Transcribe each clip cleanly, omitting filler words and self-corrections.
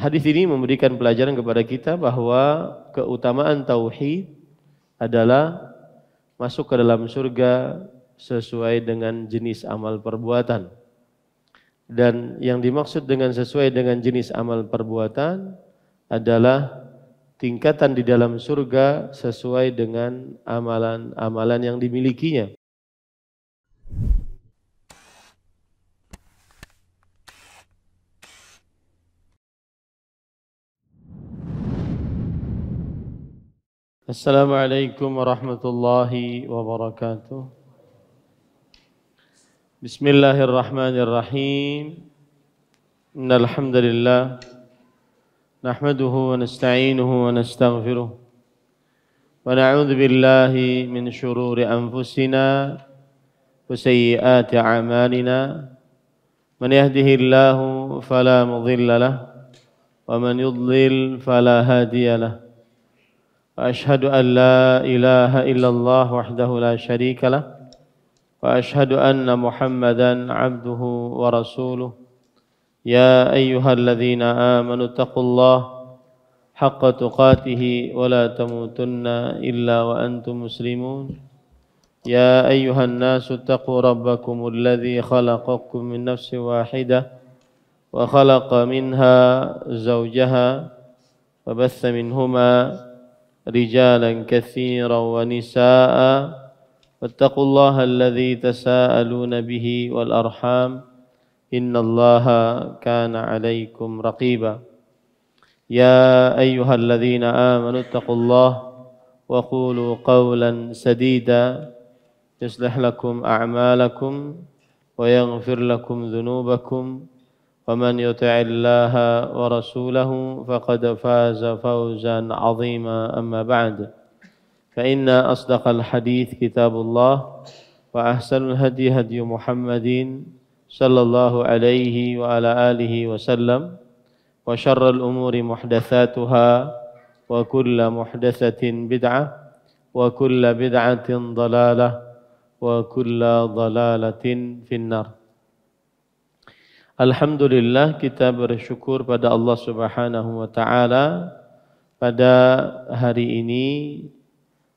Hadis ini memberikan pelajaran kepada kita bahwa keutamaan tauhid adalah masuk ke dalam surga sesuai dengan jenis amal perbuatan. Dan yang dimaksud dengan sesuai dengan jenis amal perbuatan adalah tingkatan di dalam surga sesuai dengan amalan-amalan yang dimilikinya. Assalamualaikum warahmatullahi wabarakatuh. Bismillahirrahmanirrahim. Innal hamdalillah nahmaduhu wa nasta'inuhu wa nastaghfiruh wa na'udzu billahi min shururi anfusina wa sayyiati a'malina. Man yahdihillahu fala mudilla lahu wa man yudlil fala hadiya lahu. وأشهد أن لا إله إلا الله وحده لا شريك له وأشهد أن محمدا عبده ورسوله يا أيها الذين آمنوا اتقوا الله حق تقاته ولا تموتن إلا وأنتم مسلمون يا أيها الناس اتقوا ربكم الذي خلقكم من نفس واحدة وخلق منها زوجها وبث منهما رجالا كثيرا ونساء واتقوا الله الذي تساءلون به والأرحام إن الله كان عليكم رقيبا يا أيها الذين آمنوا اتقوا الله وقولوا قولا سديدا يصلح لكم أعمالكم ويغفر لكم ذنوبكم ومن يطع الله ورسوله فقد فاز فوزا عظيما أما بعد فإن أصدق الحديث كتاب الله وأحسن الهدي هدي محمد صلى الله عليه وعلى آله وسلم وشر الأمور محدثاتها وكل محدثة بدعة وكل بدعة ضلالة وكل ضلالة في النار. Alhamdulillah, kita bersyukur pada Allah Subhanahu wa taala pada hari ini,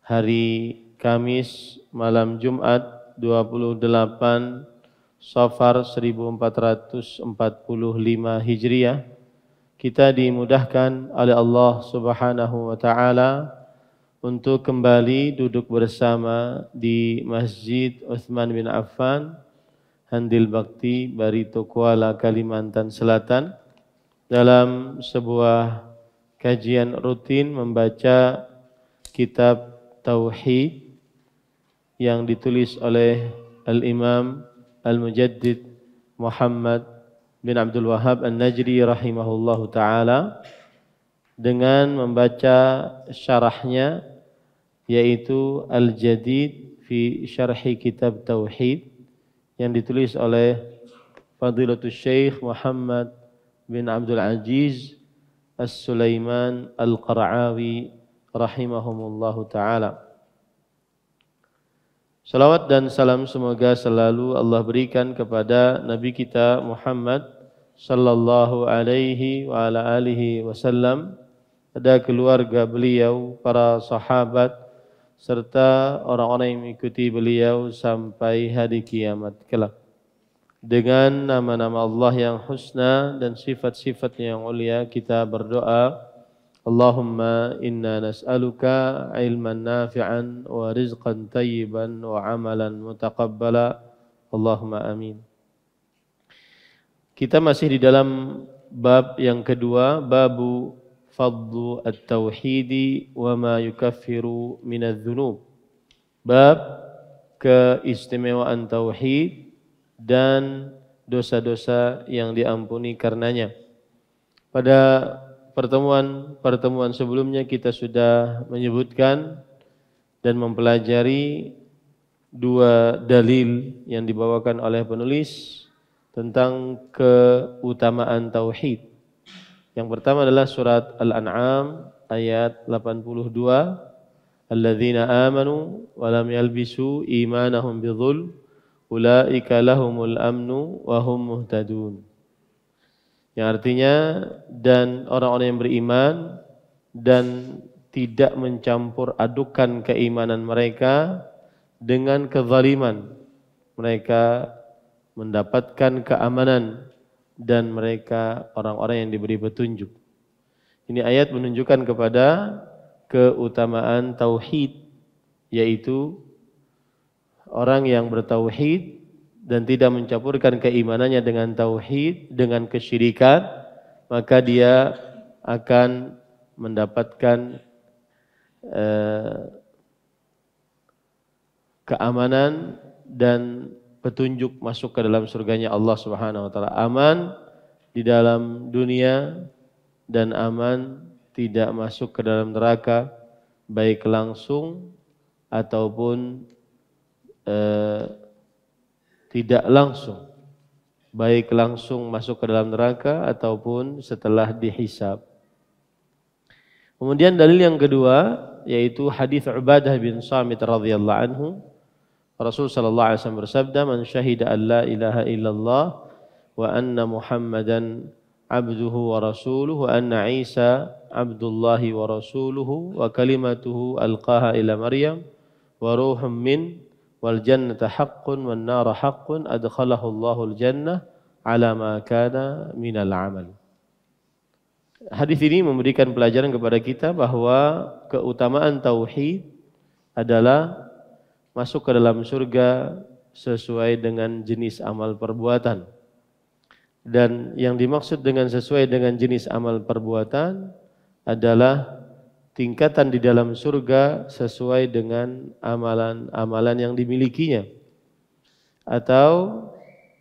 hari Kamis malam Jumat 28 Safar 1445 Hijriah, kita dimudahkan oleh Allah Subhanahu wa taala untuk kembali duduk bersama di Masjid Utsman bin Affan, Handil Bakti, Barito Kuala, Kalimantan Selatan, dalam sebuah kajian rutin membaca kitab Tauhid yang ditulis oleh Al-Imam Al-Mujaddid Muhammad bin Abdul Wahhab An-Najri rahimahullahu ta'ala, dengan membaca syarahnya, yaitu Al-Jadid fi Syarhi Kitab Tauhid, yang ditulis oleh Fadilatul Syekh Muhammad bin Abdul Aziz As-Sulaiman Al-Qara'awi rahimahumullahu ta'ala. Salawat dan salam semoga selalu Allah berikan kepada Nabi kita Muhammad sallallahu alaihi wa ala alihi wasallam, pada keluarga beliau, para sahabat, serta orang-orang yang mengikuti beliau sampai hari kiamat kelak. Dengan nama-nama Allah yang husna dan sifat-sifatnya yang mulia, kita berdoa, Allahumma inna nas'aluka ilman nafi'an wa rizqan tayyiban wa amalan mutaqabbala. Allahumma amin. Kita masih di dalam bab yang kedua, babu fadlu at-tauhidi wa ma yukaffiru minadz-dzunub. Bab keistimewaan tauhid dan dosa-dosa yang diampuni karenanya. Pada pertemuan sebelumnya kita sudah menyebutkan dan mempelajari dua dalil yang dibawakan oleh penulis tentang keutamaan tauhid. Yang pertama adalah surat Al-An'am ayat 82, alladzina amanu wa lam yalbisu imanahum bidzulm ulaika lahumul amnu wa hum muhtadun. Yang artinya dan orang-orang yang beriman dan tidak mencampur adukan keimanan mereka dengan kezaliman. Mereka mendapatkan keamanan dan mereka orang-orang yang diberi petunjuk. Ini ayat menunjukkan kepada keutamaan tauhid, yaitu orang yang bertauhid dan tidak mencampurkan keimanannya dengan tauhid, dengan kesyirikan, maka dia akan mendapatkan keamanan dan petunjuk masuk ke dalam surganya Allah Subhanahu wa taala. Aman di dalam dunia dan aman tidak masuk ke dalam neraka, baik langsung ataupun tidak langsung, baik langsung masuk ke dalam neraka ataupun setelah dihisab. Kemudian dalil yang kedua yaitu hadis Ubadah bin Samit radhiyallahu anhu. Rasul sallallahu alaihi wasallam bersabda, "Man syahida an la ilaha illallah wa anna Muhammadan abduhu wa rasuluhu wa anna Isa abdullahi wa rasuluhu wa kalimatuhu alqaha ila Maryam wa ruhum min wal jannata haqqun wan nara haqqun adkhalahu Allahul jannah ala ma kana minal amal." Hadis ini memberikan pelajaran kepada kita bahwa keutamaan tauhid adalah masuk ke dalam surga sesuai dengan jenis amal perbuatan. Dan yang dimaksud dengan sesuai dengan jenis amal perbuatan adalah tingkatan di dalam surga sesuai dengan amalan-amalan yang dimilikinya. Atau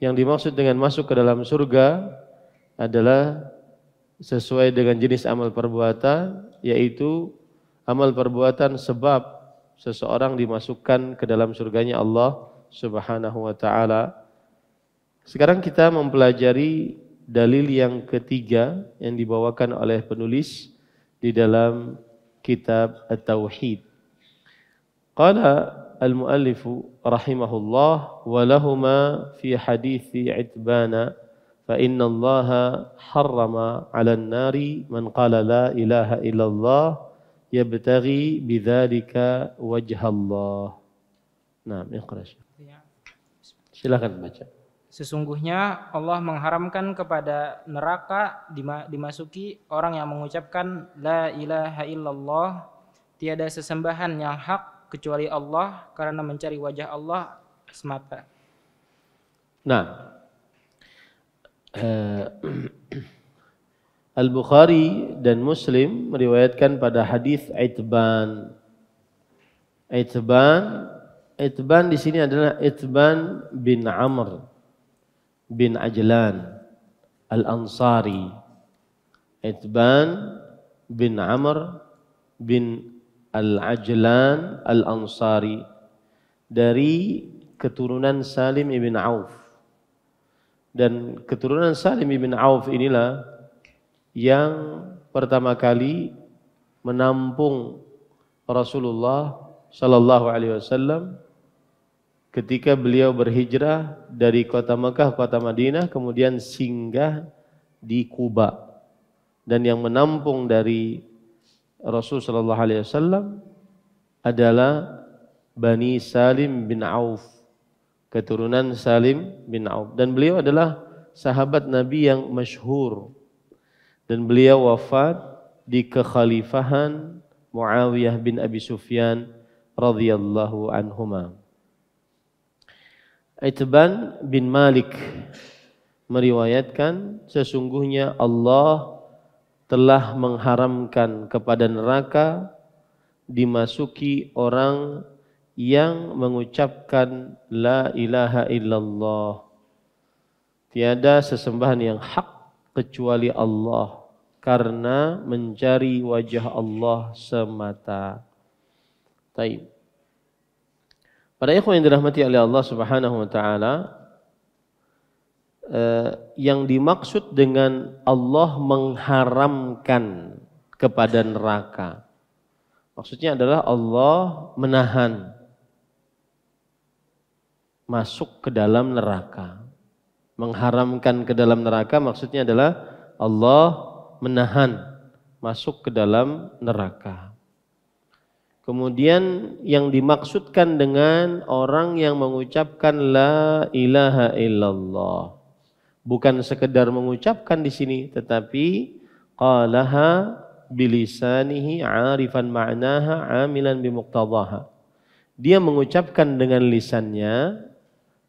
yang dimaksud dengan masuk ke dalam surga adalah sesuai dengan jenis amal perbuatan, yaitu amal perbuatan sebab seseorang dimasukkan ke dalam surganya Allah Subhanahu wa taala. Sekarang kita mempelajari dalil yang ketiga yang dibawakan oleh penulis di dalam kitab At-Tauhid. Qala al-muallif rahimahullah wa lahuma fi hadithi Itbana fa inna Allah harrama 'alan nari man qala la ilaha illallah yabtaghi bidzalika wajhallah. Nah, iqra. Silakan baca. Sesungguhnya Allah mengharamkan kepada neraka dimasuki orang yang mengucapkan la ilaha illallah, tiada sesembahan yang hak kecuali Allah, karena mencari wajah Allah semata. Nah, Al-Bukhari dan Muslim meriwayatkan pada hadis Itban. Itban di sini adalah Itban bin Amr bin Ajlan Al-Ansari. Itban bin Amr bin Al-Ajlan Al-Ansari dari keturunan Salim ibn Auf. Dan keturunan Salim ibn Auf inilah yang pertama kali menampung Rasulullah sallallahu alaihi wasallam ketika beliau berhijrah dari kota Mekah ke kota Madinah, kemudian singgah di Quba. Dan yang menampung dari Rasul sallallahu alaihi wasallam adalah Bani Salim bin Auf, keturunan Salim bin Auf, dan beliau adalah sahabat Nabi yang masyhur, dan beliau wafat di kekhalifahan Muawiyah bin Abi Sufyan radhiyallahu anhuma. Itban bin Malik meriwayatkan, sesungguhnya Allah telah mengharamkan kepada neraka dimasuki orang yang mengucapkan la ilaha illallah, tiada sesembahan yang hak kecuali Allah, karena mencari wajah Allah semata. Taib. Para ikhwan yang dirahmati oleh Allah Subhanahu wa taala, yang dimaksud dengan Allah mengharamkan kepada neraka, maksudnya adalah Allah menahan masuk ke dalam neraka. Mengharamkan ke dalam neraka maksudnya adalah Allah menahan masuk ke dalam neraka. Kemudian yang dimaksudkan dengan orang yang mengucapkan la ilaha illallah, bukan sekedar mengucapkan di sini, tetapi qalaha bilisanihi 'arifan ma'naha 'amilan bimuqtadaha. Dia mengucapkan dengan lisannya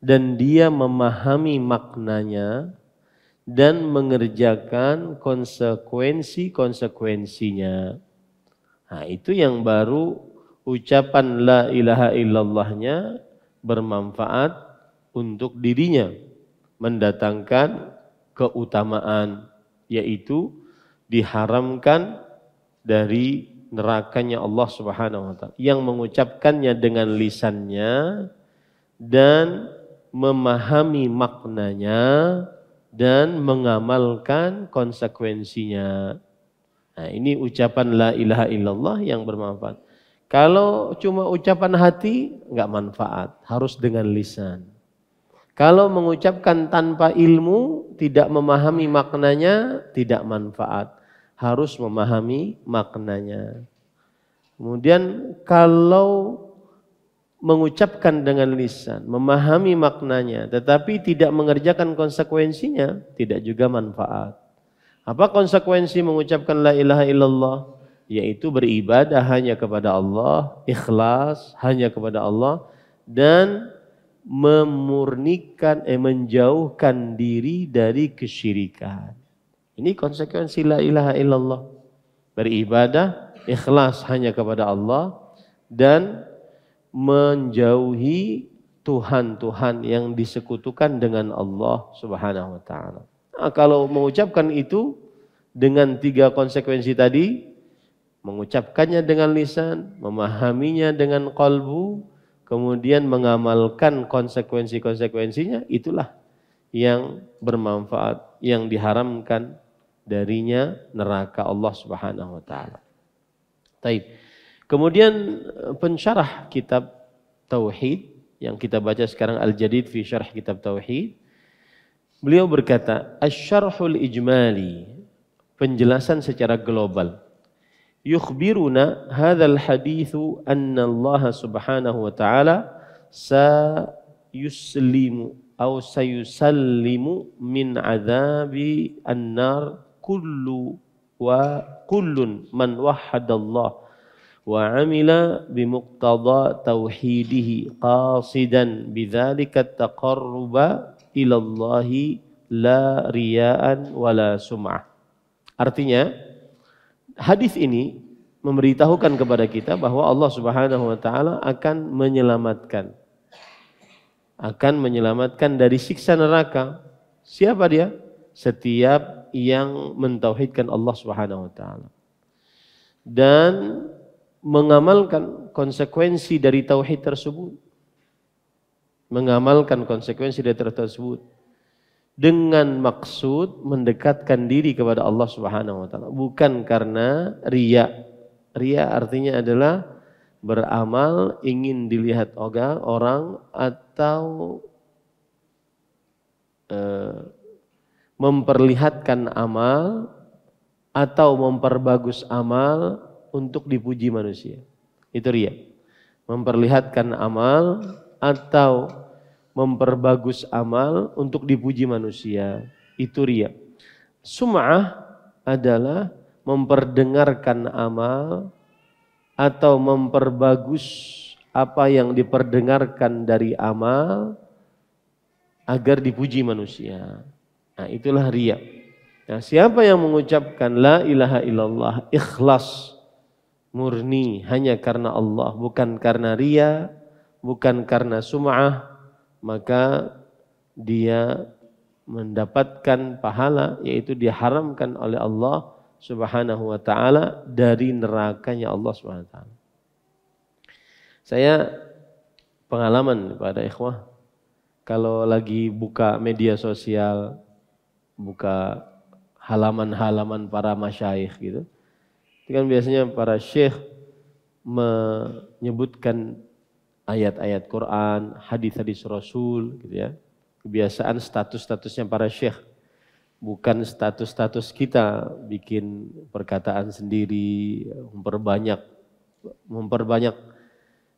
dan dia memahami maknanya dan mengerjakan konsekuensi-konsekuensinya. Nah, itu yang baru ucapan la ilaha illallahnya bermanfaat untuk dirinya, mendatangkan keutamaan, yaitu diharamkan dari nerakanya Allah Subhanahu wa taala. Yang mengucapkannya dengan lisannya dan memahami maknanya dan mengamalkan konsekuensinya. Nah, ini ucapan la ilaha illallah yang bermanfaat. Kalau cuma ucapan hati enggak manfaat, harus dengan lisan. Kalau mengucapkan tanpa ilmu, tidak memahami maknanya, tidak manfaat. Harus memahami maknanya. Kemudian kalau mengucapkan dengan lisan, memahami maknanya, tetapi tidak mengerjakan konsekuensinya, tidak juga manfaat. Apa konsekuensi mengucapkan la ilaha illallah? Yaitu beribadah hanya kepada Allah, ikhlas hanya kepada Allah, dan menjauhkan diri dari kesyirikan. Ini konsekuensi la ilaha illallah. Beribadah, ikhlas hanya kepada Allah, dan menjauhi Tuhan-Tuhan yang disekutukan dengan Allah Subhanahu wa taala. Nah, kalau mengucapkan itu dengan 3 konsekuensi tadi, mengucapkannya dengan lisan, memahaminya dengan qalbu, kemudian mengamalkan konsekuensi-konsekuensinya, itulah yang bermanfaat, yang diharamkan darinya neraka Allah Subhanahu wa taala. Taib. Kemudian pensyarah kitab Tauhid yang kita baca sekarang Al-Jadid fi Syarh Kitab Tauhid, beliau berkata, Asy-Syarhul Ijmali, penjelasan secara global. Yukhbiruna hadzal haditsu anna Allah Subhanahu wa taala sayuslimu atau sayusallimu min adzabi an-nar kullun man wahhadallah wa amila bimuqtada tauhidihi qasidan bidzalika taqarruba ila Allah la riya'an wala sum'ah. Artinya hadis ini memberitahukan kepada kita bahwa Allah Subhanahu wa taala akan menyelamatkan dari siksa neraka. Siapa dia? Setiap yang mentauhidkan Allah Subhanahu wa taala dan mengamalkan konsekuensi dari tauhid tersebut. Mengamalkan konsekuensi dari tauhid tersebut dengan maksud mendekatkan diri kepada Allah Subhanahu wa taala, bukan karena riya. Riya artinya adalah beramal ingin dilihat orang atau memperlihatkan amal atau memperbagus amal untuk dipuji manusia. Itu riya. Memperlihatkan amal atau memperbagus amal untuk dipuji manusia. Itu riya. Sum'ah adalah memperdengarkan amal atau memperbagus apa yang diperdengarkan dari amal agar dipuji manusia. Nah, itulah riya. Nah, siapa yang mengucapkan la ilaha illallah ikhlas murni hanya karena Allah, bukan karena riya, bukan karena sum'ah, maka dia mendapatkan pahala, yaitu diharamkan oleh Allah Subhanahu wa taala dari nerakanya Allah Subhanahu wa taala. Saya pengalaman pada ikhwah, kalau lagi buka media sosial, buka halaman-halaman para masyayikh gitu, itu kan biasanya para syekh menyebutkan ayat-ayat Quran, hadis-hadis Rasul gitu ya. Kebiasaan status-statusnya para syekh. bukan status-status kita bikin perkataan sendiri, memperbanyak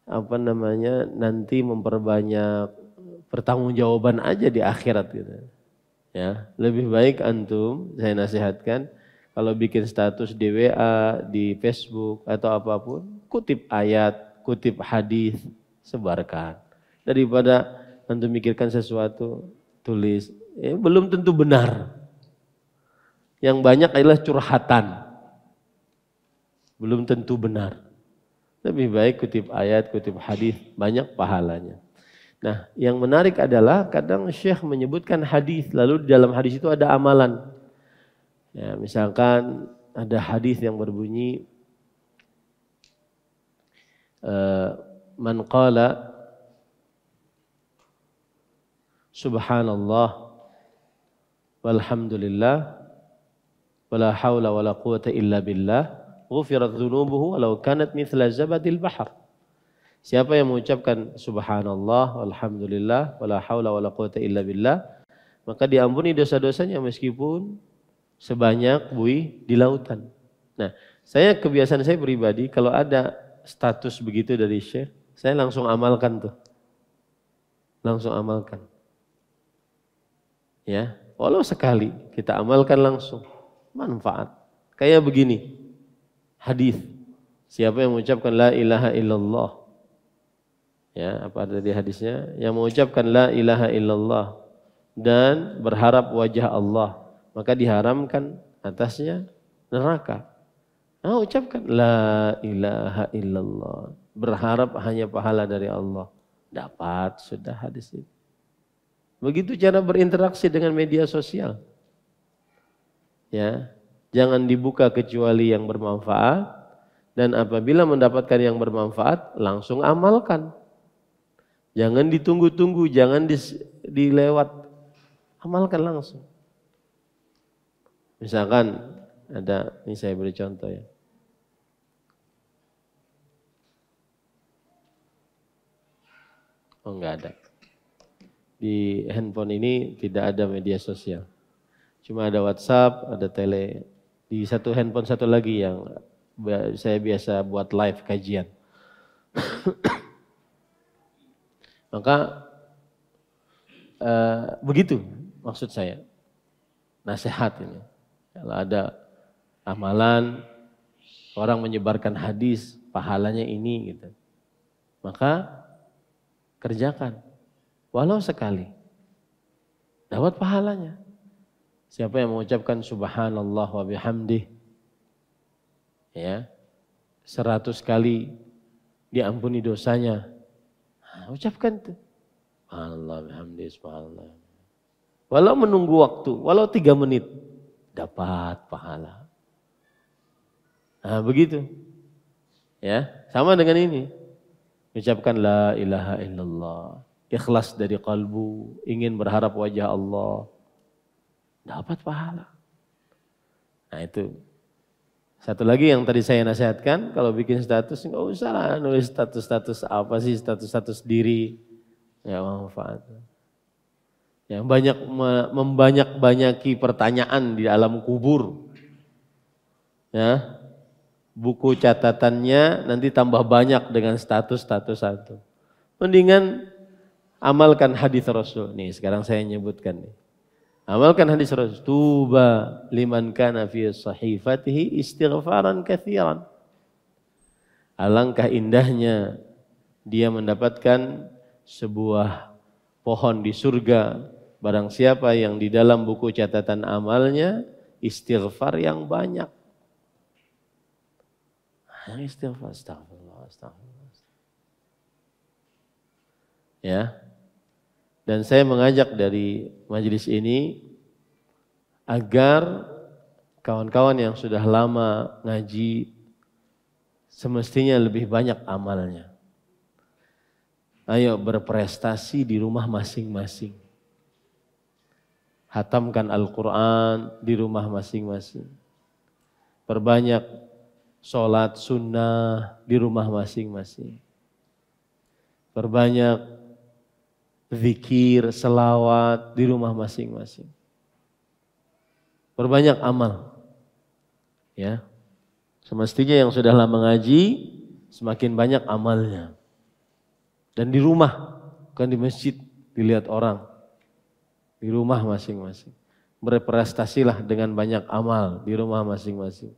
apa namanya, nanti memperbanyak pertanggungjawaban aja di akhirat gitu. Ya, lebih baik antum, saya nasihatkan, kalau bikin status di WA, di Facebook atau apapun, kutip ayat, kutip hadis, sebarkan. Daripada antum mikirkan sesuatu, tulis, belum tentu benar. Yang banyak adalah curhatan. Belum tentu benar. Lebih baik kutip ayat, kutip hadis, banyak pahalanya. Nah, yang menarik adalah kadang Syekh menyebutkan hadis, lalu di dalam hadis itu ada amalan. Ya, misalkan ada hadis yang berbunyi man qala subhanallah walhamdulillah wala haula wala quwata illa billah ghufirat dzunubuhu walau kanat mithla zabadil bahr. Siapa yang mengucapkan subhanallah walhamdulillah wala haula wala quwata illa billah, maka diampuni dosa-dosanya meskipun sebanyak buih di lautan. Nah, kebiasaan saya pribadi kalau ada status begitu dari Syekh, saya langsung amalkan tuh. Langsung amalkan. Ya, walau sekali kita amalkan langsung. Manfaat. Kayak begini. Hadis. Siapa yang mengucapkan la ilaha illallah? Ya, apa ada di hadisnya? Yang mengucapkan la ilaha illallah dan berharap wajah Allah, maka diharamkan atasnya neraka. Nah, ucapkan la ilaha illallah, berharap hanya pahala dari Allah. Dapat sudah hadis itu. Begitu cara berinteraksi dengan media sosial. Ya, jangan dibuka kecuali yang bermanfaat, dan apabila mendapatkan yang bermanfaat langsung amalkan. Jangan ditunggu-tunggu, jangan dilewat. Amalkan langsung. Misalkan ada, ini saya beri contoh ya. Oh, enggak ada. Di handphone ini tidak ada media sosial. Cuma ada WhatsApp, ada tele. Di satu handphone satu lagi yang saya biasa buat live kajian. Maka begitu maksud saya. Nasihat ini. Kalau ada amalan, orang menyebarkan hadis, pahalanya ini gitu. Maka kerjakan. Walau sekali. Dapat pahalanya. Siapa yang mengucapkan subhanallah wa bihamdih, ya, 100 kali diampuni dosanya. Nah, ucapkan itu. Subhanallah bihamdih, subhanallah. Walau menunggu waktu, walau 3 menit, dapat pahala. Nah, begitu. Ya, sama dengan ini. Ucapkan la ilaha illallah. Ikhlas dari kalbu, ingin berharap wajah Allah. Dapat pahala. Nah itu. Satu lagi yang tadi saya nasihatkan, kalau bikin status enggak usah lah nulis status-status apa sih, status-status diri. Ya manfaat. Yang membanyak-banyaki pertanyaan di alam kubur. Ya. Buku catatannya nanti tambah banyak dengan status-status satu. Mendingan amalkan hadis Rasul. Nih sekarang saya nyebutkan nih. Amalkan hadis Rasul. Tuba liman kana fi sahifatihi istighfaran katsiran. Alangkah indahnya dia mendapatkan sebuah pohon di surga. Barang siapa yang di dalam buku catatan amalnya istighfar yang banyak. Istighfar, astagfirullah, astagfirullah. Ya. Dan saya mengajak dari majelis ini agar kawan-kawan yang sudah lama ngaji semestinya lebih banyak amalnya. Ayo berprestasi di rumah masing-masing. Hatamkan Al-Quran di rumah masing-masing. Perbanyak sholat sunnah di rumah masing-masing. Perbanyak zikir, selawat di rumah masing-masing. Perbanyak amal. Ya. Semestinya yang sudah lama ngaji semakin banyak amalnya. Dan di rumah, bukan di masjid dilihat orang. Di rumah masing-masing. Berprestasilah dengan banyak amal di rumah masing-masing.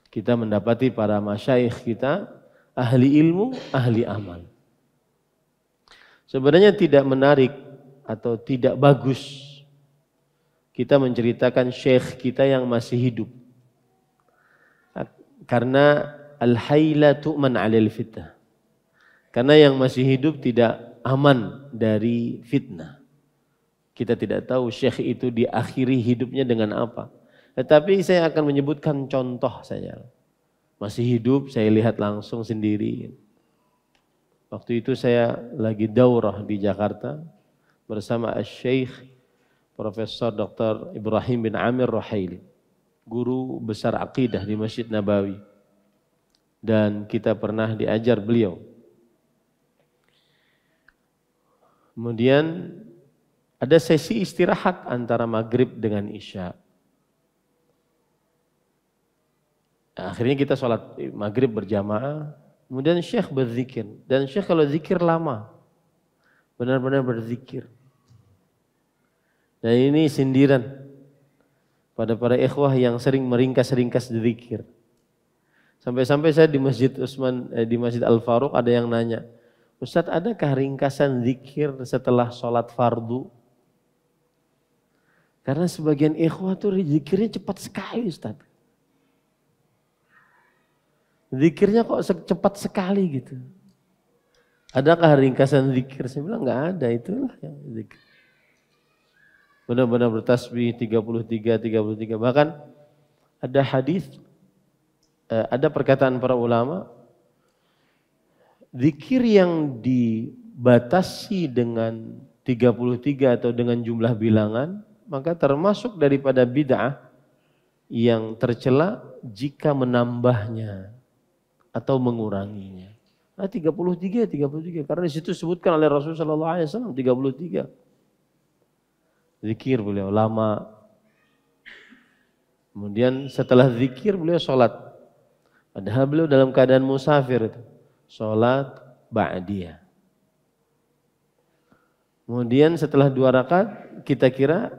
Kita mendapati para masyayikh kita ahli ilmu, ahli amal. Sebenarnya tidak menarik atau tidak bagus kita menceritakan syekh kita yang masih hidup. Karena al-hayla tu'man 'alal fitnah. Karena yang masih hidup tidak aman dari fitnah. Kita tidak tahu syekh itu diakhiri hidupnya dengan apa. Tetapi saya akan menyebutkan contoh saja. Masih hidup, saya lihat langsung sendiri. Waktu itu saya lagi daurah di Jakarta bersama Syekh Profesor Dr. Ibrahim bin Amir Ruhaili, guru besar akidah di Masjid Nabawi. Dan kita pernah diajar beliau. Kemudian ada sesi istirahat antara maghrib dengan isya. Akhirnya kita sholat maghrib berjamaah, kemudian Syekh berzikir. Dan Syekh kalau zikir lama, benar-benar berzikir. Dan ini sindiran pada para ikhwah yang sering meringkas-ringkas zikir. Sampai-sampai saya di Masjid di Masjid Al-Faruq ada yang nanya, Ustadz adakah ringkasan zikir setelah sholat fardu? Karena sebagian ikhwah tuh zikirnya cepat sekali Ustadz. Zikirnya kok cepat sekali gitu. Adakah ringkasan zikir? Saya bilang enggak ada, itulah yang zikir. Benar-benar bertasbih 33. Bahkan ada hadis, ada perkataan para ulama, zikir yang dibatasi dengan 33 atau dengan jumlah bilangan, maka termasuk daripada bid'ah yang tercela jika menambahnya atau menguranginya. 33 karena di situ disebutkan oleh Rasulullah SAW 33. Zikir beliau lama. Kemudian setelah zikir beliau sholat. Padahal beliau dalam keadaan musafir itu. Sholat ba'diyah. Kemudian setelah 2 rakaat kita kira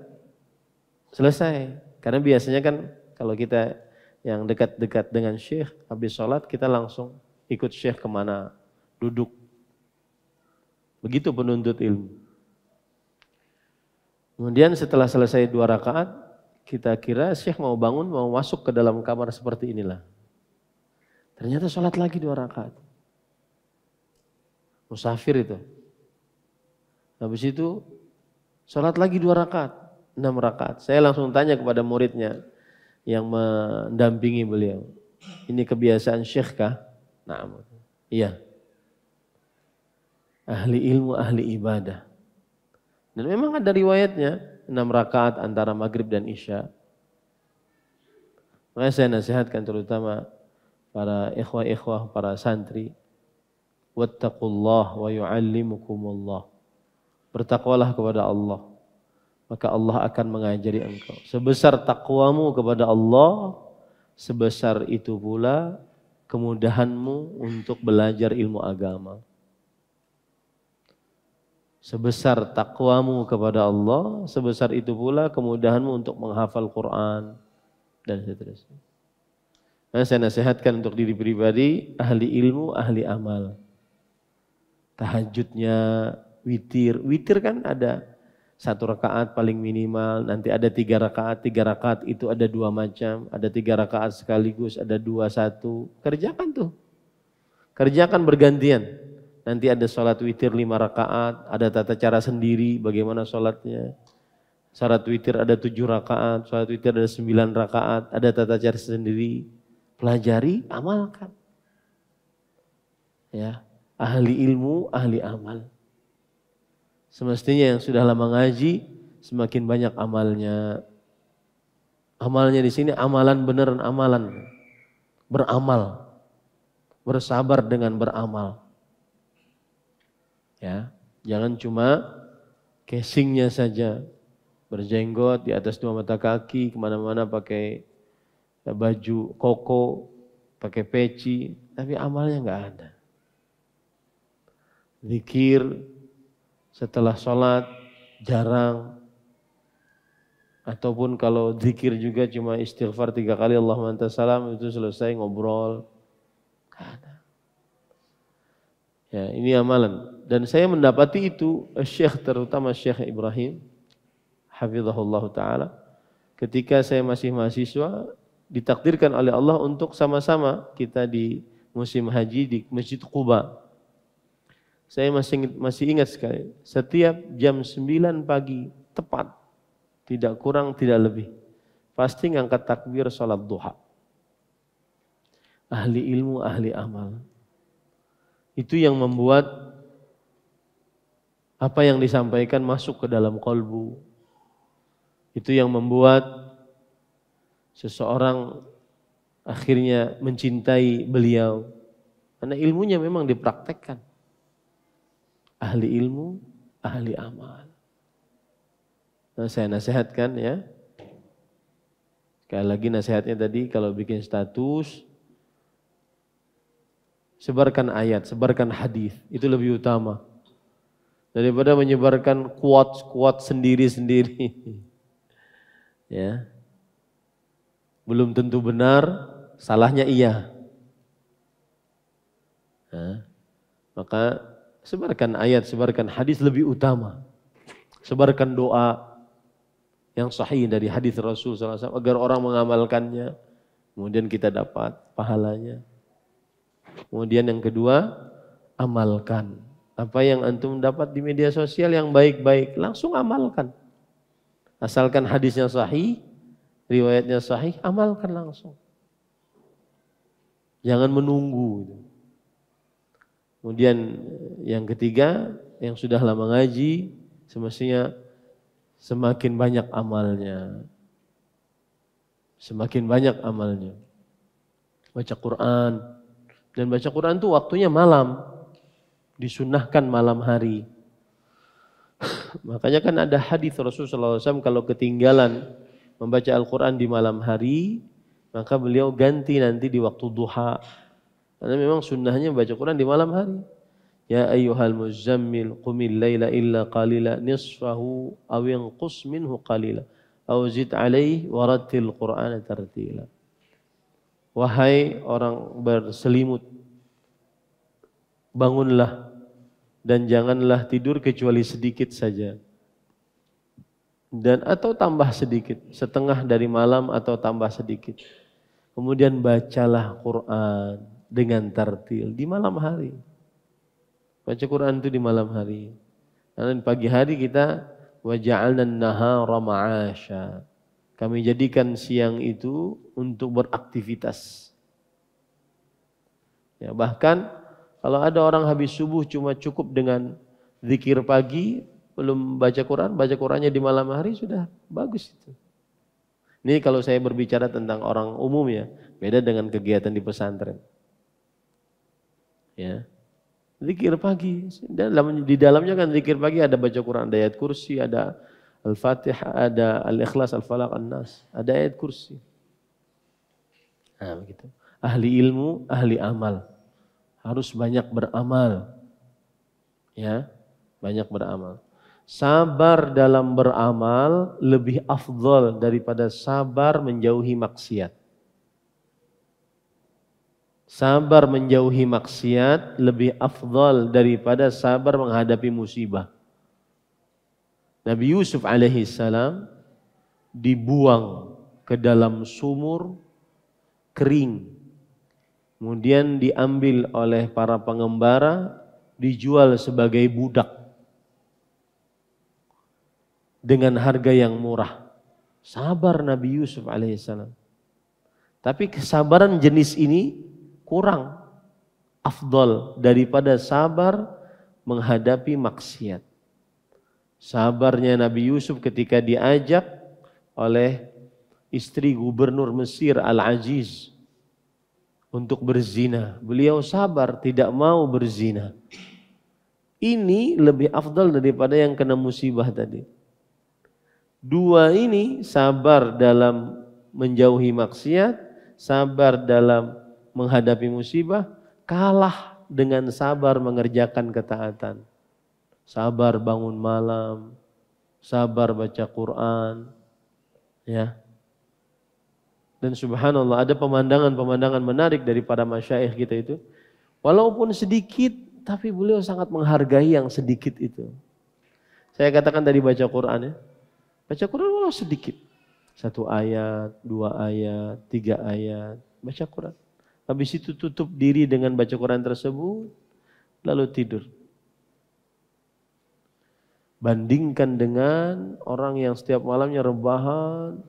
selesai. Karena biasanya kan kalau kita yang dekat-dekat dengan syekh, habis sholat kita langsung ikut syekh kemana, duduk. Begitu penuntut ilmu. Kemudian setelah selesai 2 rakaat, kita kira syekh mau bangun, mau masuk ke dalam kamar seperti inilah. Ternyata sholat lagi 2 rakaat. Musafir itu. Habis itu sholat lagi 2 rakaat, 6 rakaat. Saya langsung tanya kepada muridnya yang mendampingi beliau. Ini kebiasaan syekh kah? Nah, iya. Ahli ilmu, ahli ibadah. Dan memang ada riwayatnya 6 rakaat antara maghrib dan isya. Makanya saya nasihatkan terutama para ikhwah-ikhwah, para santri. Wattaqullah wa yu'allimukumullah. Bertakwalah kepada Allah. Maka Allah akan mengajari engkau. Sebesar takwamu kepada Allah, sebesar itu pula kemudahanmu untuk belajar ilmu agama. Sebesar takwamu kepada Allah, sebesar itu pula kemudahanmu untuk menghafal Quran dan seterusnya. Nah, saya nasihatkan untuk diri pribadi, ahli ilmu, ahli amal. Tahajudnya, witir kan ada 1 rakaat paling minimal, nanti ada 3 rakaat, 3 rakaat itu ada 2 macam, ada 3 rakaat sekaligus, ada 2-1, kerjakan tuh. Kerjakan bergantian. Nanti ada sholat witir 5 rakaat, ada tata cara sendiri bagaimana sholatnya. Sholat witir ada 7 rakaat, sholat witir ada 9 rakaat, ada tata cara sendiri. Pelajari, amalkan. Ya, ahli ilmu, ahli amal. Semestinya yang sudah lama ngaji semakin banyak amalnya. Amalnya di sini amalan beneran amalan. Beramal. Bersabar dengan beramal. Ya, jangan cuma casingnya saja, berjenggot di atas 2 mata kaki, kemana-mana pakai baju koko, pakai peci, tapi amalnya nggak ada. Zikir setelah sholat jarang, ataupun kalau zikir juga cuma istighfar 3 kali Allahumma anta salam, itu selesai ngobrol. Nggak ada. Ya, ini amalan. Dan saya mendapati itu Syekh, terutama Syekh Ibrahim hafizahullah ta'ala, ketika saya masih mahasiswa, ditakdirkan oleh Allah untuk sama-sama kita di musim haji di Masjid Quba. Saya masih ingat sekali, setiap jam 9 pagi tepat, tidak kurang tidak lebih, pasti ngangkat takbir salat duha. Ahli ilmu, ahli amal. Itu yang membuat apa yang disampaikan masuk ke dalam kolbu. Itu yang membuat seseorang akhirnya mencintai beliau. Karena ilmunya memang dipraktekkan. Ahli ilmu, ahli amal. Nah, saya nasihatkan ya. Sekali lagi nasihatnya tadi, kalau bikin status, sebarkan ayat, sebarkan hadis, itu lebih utama daripada menyebarkan quote sendiri-sendiri. Ya. Belum tentu benar, salahnya iya. Nah, maka sebarkan ayat, sebarkan hadis lebih utama. Sebarkan doa yang sahih dari hadis Rasul SAW agar orang mengamalkannya, kemudian kita dapat pahalanya. Kemudian yang kedua, amalkan. Apa yang antum dapat di media sosial yang baik-baik, langsung amalkan. Asalkan hadisnya sahih, riwayatnya sahih, amalkan langsung. Jangan menunggu. Kemudian yang ketiga, yang sudah lama ngaji, semestinya semakin banyak amalnya. Semakin banyak amalnya. Baca Quran. Dan baca Quran itu waktunya malam. Disunnahkan malam hari. Makanya kan ada hadis Rasulullah SAW kalau ketinggalan membaca Al-Quran di malam hari, maka beliau ganti nanti di waktu duha. Karena memang sunnahnya baca Quran di malam hari. Ya ayyuhal muzammil qumil laila illa qalila nisfahu aw yanqus minhu qalila aw zid alaihi warattil Qur'ana tartila. Wahai orang berselimut, bangunlah dan janganlah tidur kecuali sedikit saja. Dan atau tambah sedikit, setengah dari malam atau tambah sedikit. Kemudian bacalah Quran dengan tartil di malam hari. Baca Quran itu di malam hari. Karena di pagi hari kita waja'alna an-nahara ma'asya. Kami jadikan siang itu untuk beraktivitas. Ya, bahkan kalau ada orang habis subuh cuma cukup dengan zikir pagi, belum baca Quran, baca Qurannya di malam hari sudah bagus itu. Ini kalau saya berbicara tentang orang umum ya, beda dengan kegiatan di pesantren. Ya. Zikir pagi, di dalamnya kan zikir pagi ada baca Quran, ada ayat kursi, ada Al-Fatihah, ada Al-Ikhlas, Al-Falaq, An-Nas, ada ayat kursi. Nah, begitu. Ahli ilmu, ahli amal. Harus banyak beramal. Ya, banyak beramal. Sabar dalam beramal lebih afdal daripada sabar menjauhi maksiat. Sabar menjauhi maksiat lebih afdal daripada sabar menghadapi musibah. Nabi Yusuf alaihi salam dibuang ke dalam sumur kering. Kemudian diambil oleh para pengembara, dijual sebagai budak dengan harga yang murah. Sabar Nabi Yusuf alaihi salam. Tapi kesabaran jenis ini kurang afdal daripada sabar menghadapi maksiat. Sabarnya Nabi Yusuf ketika diajak oleh istri gubernur Mesir Al-Aziz untuk berzina. Beliau sabar tidak mau berzina. ini lebih afdal daripada yang kena musibah tadi. Dua ini sabar dalam menjauhi maksiat, sabar dalam menghadapi musibah, kalah dengan sabar mengerjakan ketaatan. Sabar bangun malam, sabar baca Quran, ya. Dan subhanallah ada pemandangan-pemandangan menarik dari para masyayikh kita itu. Walaupun sedikit, tapi beliau sangat menghargai yang sedikit itu. Saya katakan tadi baca Quran ya. Baca Quran sedikit. 1 ayat, 2 ayat, 3 ayat. Baca Quran. Habis itu tutup diri dengan baca Quran tersebut. Lalu tidur. Bandingkan dengan orang yang setiap malamnya rebahan.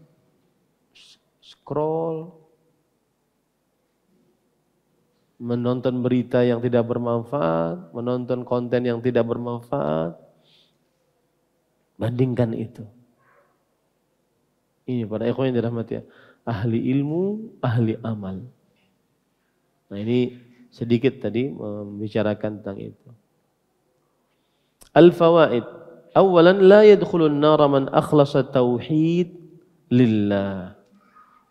Scroll. Menonton berita yang tidak bermanfaat. Menonton konten yang tidak bermanfaat. Bandingkan itu. Ini para ikhwan yang dirahmati ya. Ahli ilmu, ahli amal. Nah ini sedikit tadi membicarakan tentang itu. Al-fawaid. Awalan la yadkhulun nara man akhlasa tauhid lillah.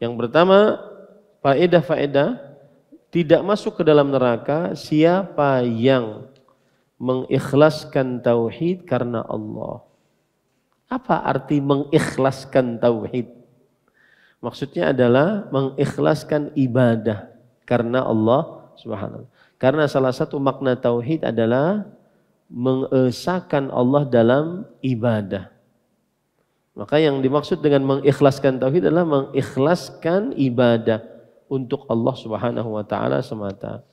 Yang pertama, faedah-faedah, tidak masuk ke dalam neraka siapa yang mengikhlaskan tauhid karena Allah. Apa arti mengikhlaskan tauhid? Maksudnya adalah mengikhlaskan ibadah karena Allah Subhanahu. Karena salah satu makna tauhid adalah mengesahkan Allah dalam ibadah. Maka yang dimaksud dengan mengikhlaskan tauhid adalah mengikhlaskan ibadah untuk Allah Subhanahu wa taala semata.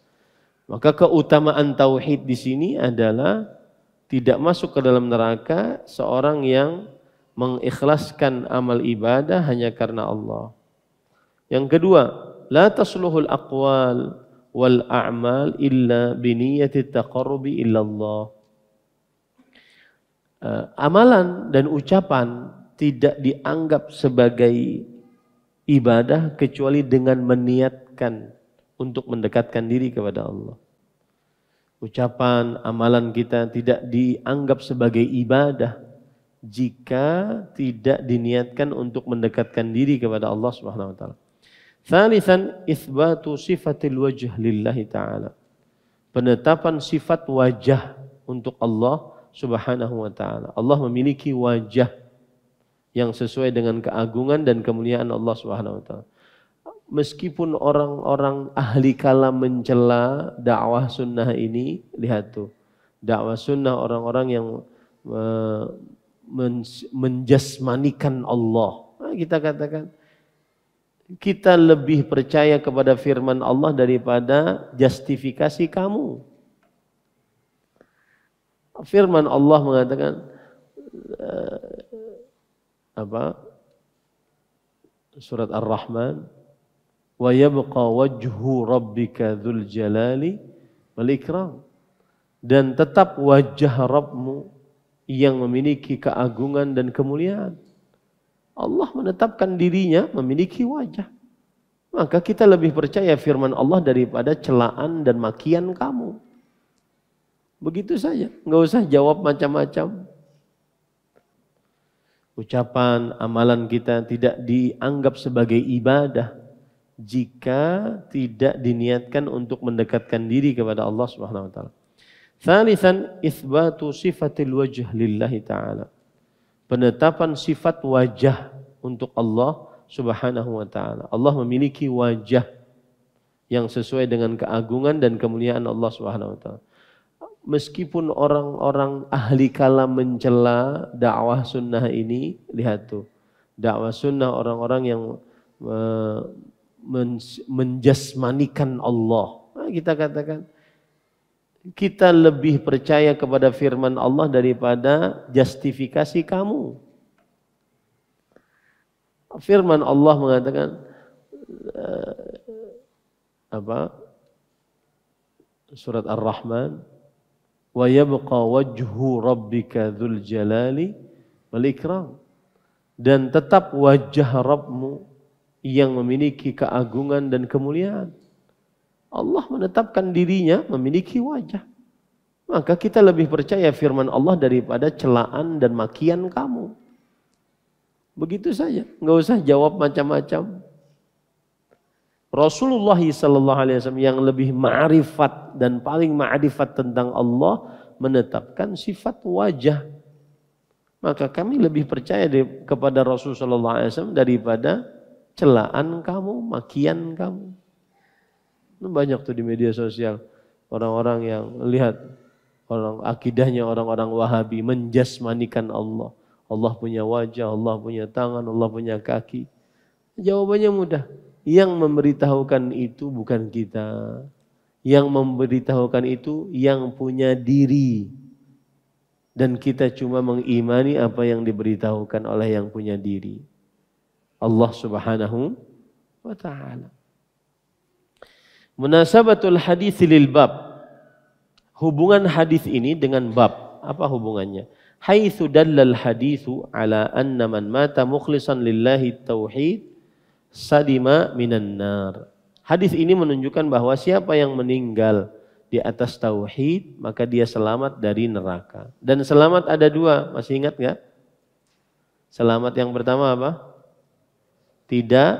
Maka keutamaan tauhid di sini adalah tidak masuk ke dalam neraka seorang yang mengikhlaskan amal ibadah hanya karena Allah. Yang kedua, la tasluhul aqwal wal a'mal illa biniyati taqarrubi illa Allah. Amalan dan ucapan tidak dianggap sebagai ibadah kecuali dengan meniatkan untuk mendekatkan diri kepada Allah. Ucapan, amalan kita tidak dianggap sebagai ibadah jika tidak diniatkan untuk mendekatkan diri kepada Allah Subhanahu wa taala. Tsalitsan itsbatu sifatil wajh lillahi taala. Penetapan sifat wajah untuk Allah Subhanahu wa taala. Allah memiliki wajah yang sesuai dengan keagungan dan kemuliaan Allah Subhanahu wa taala. Meskipun orang-orang ahli kalam mencela dakwah sunnah ini, lihat tuh, dakwah sunnah orang-orang yang menjasmanikan Allah. Nah, kita katakan, kita lebih percaya kepada firman Allah daripada justifikasi kamu. Firman Allah mengatakan, surat Ar-Rahman, wa yabqa wajhu rabbika dzul jalali wal ikram, dan tetap wajah Rabbmu yang memiliki keagungan dan kemuliaan. Allah menetapkan dirinya memiliki wajah. Maka kita lebih percaya firman Allah daripada celaan dan makian kamu. Begitu saja, enggak usah jawab macam-macam. Ucapan, amalan kita tidak dianggap sebagai ibadah jika tidak diniatkan untuk mendekatkan diri kepada Allah Subhanahu wa taala. Tsalitsan itsbatu sifatil wajh lillahi taala. Penetapan sifat wajah untuk Allah Subhanahu wa taala. Allah memiliki wajah yang sesuai dengan keagungan dan kemuliaan Allah Subhanahu wa taala. Meskipun orang-orang ahli kalam mencela dakwah sunnah ini, lihat tuh, dakwah sunnah orang-orang yang menjasmanikan Allah. Nah, kita katakan, kita lebih percaya kepada firman Allah daripada justifikasi kamu. Firman Allah mengatakan, surat Ar-Rahman, wa yabqa wajhu rabbika dzul jalali wal ikram, dan tetap wajah Rabbmu yang memiliki keagungan dan kemuliaan. Allah menetapkan dirinya memiliki wajah. maka kita lebih percaya firman Allah daripada celaan dan makian kamu. Begitu saja, nggak usah jawab macam-macam. Rasulullah SAW yang lebih ma'rifat dan paling ma'rifat tentang Allah menetapkan sifat wajah. Maka kami lebih percaya kepada Rasulullah SAW daripada celaan kamu, makian kamu. Banyak tuh di media sosial orang-orang yang lihat orang akidahnya orang-orang Wahabi menjasmanikan Allah. Allah punya wajah, Allah punya tangan, Allah punya kaki. Jawabannya mudah. Yang memberitahukan itu bukan kita. Yang memberitahukan itu yang punya diri. Dan kita cuma mengimani apa yang diberitahukan oleh yang punya diri. Allah Subhanahu wa ta'ala. Munasabatul hadis lil bab. Hubungan hadis ini dengan bab. Apa hubungannya? Haitsu dallal haditsu ala anna man mata mukhlishan lillahi tauhid sadima minan nar. Hadis ini menunjukkan bahwa siapa yang meninggal di atas tauhid maka dia selamat dari neraka. Dan selamat ada dua, masih ingat enggak? Selamat yang pertama apa? Tidak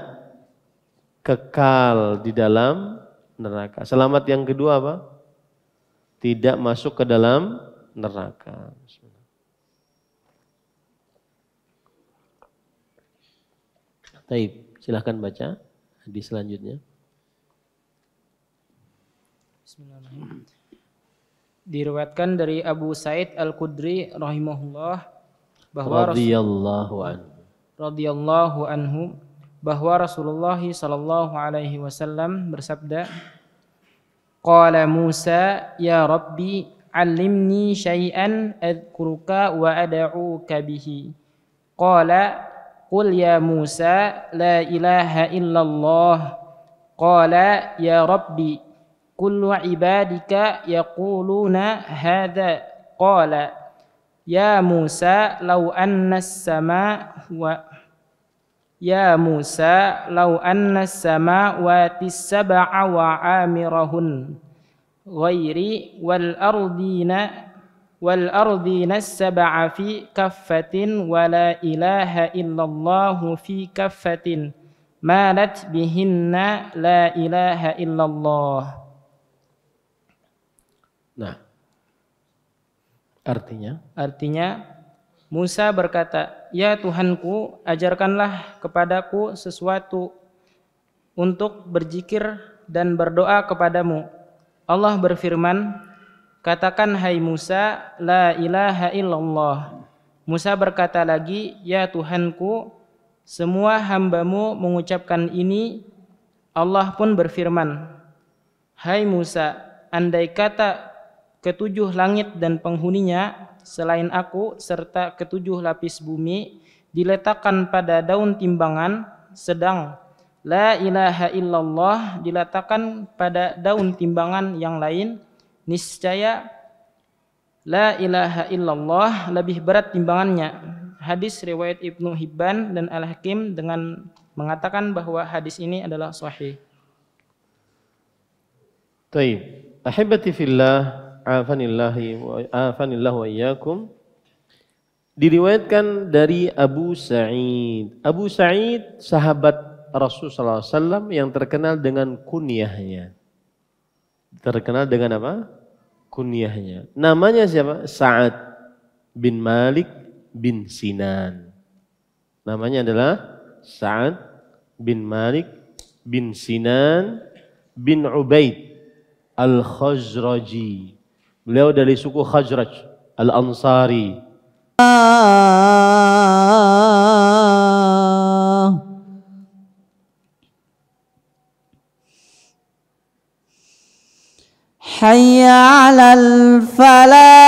kekal di dalam neraka. Selamat yang kedua apa? Tidak masuk ke dalam neraka. Baik, silahkan baca hadis selanjutnya. Bismillahirrahmanirrahim. Diriwayatkan dari Abu Sa'id Al-Khudri rahimahullah bahwa radhiyallahu anhu bahwa Rasulullah sallallahu alaihi wasallam bersabda, qala Musa ya Rabbi 'allimni syai'an adhkuruka wa ad'uka bihi. Qala qul ya Musa la ilaha illallah. Qala ya Rabbi kullu ibadika yaquluna hadha. Qala ya Musa law anna as-samaa wa ya Musa law anna as-samawati as-sab'a wa 'amirahun ghairi wal ardina as-sab'a fi kaffatin wa la ilaha illallah fi kaffatin malat bihinna la ilaha illallah. Nah, artinya Musa berkata, ya Tuhanku, ajarkanlah kepadaku sesuatu untuk berzikir dan berdoa kepadamu. Allah berfirman, katakan hai Musa, la ilaha illallah. Musa berkata lagi, ya Tuhanku, semua hambamu mengucapkan ini. Allah pun berfirman, hai Musa, andai kata ketujuh langit dan penghuninya selain aku serta ketujuh lapis bumi diletakkan pada daun timbangan, sedang la ilaha illallah diletakkan pada daun timbangan yang lain, niscaya la ilaha illallah lebih berat timbangannya. Hadis riwayat Ibnu Hibban dan Al-Hakim dengan mengatakan bahwa hadis ini adalah sahih. Baik, ahibati fillah, afanillahu wa iyyakum. Diriwayatkan dari Abu Sa'id. Abu Sa'id sahabat Rasulullah SAW yang terkenal dengan kunyahnya. Terkenal dengan apa? Kunyahnya. Namanya siapa? Sa'ad bin Malik bin Sinan. Namanya adalah Sa'ad bin Malik bin Sinan bin Ubaid Al-Khazraji. Beliau dari suku Khazraj Al-Ansari. Hayya 'alal falah.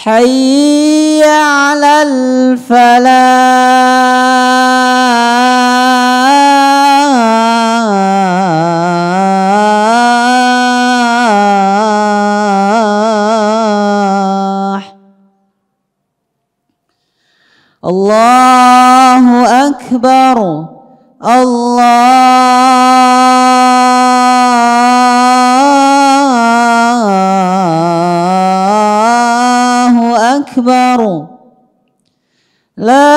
حي على الفلاح أكبر الله أكبر لا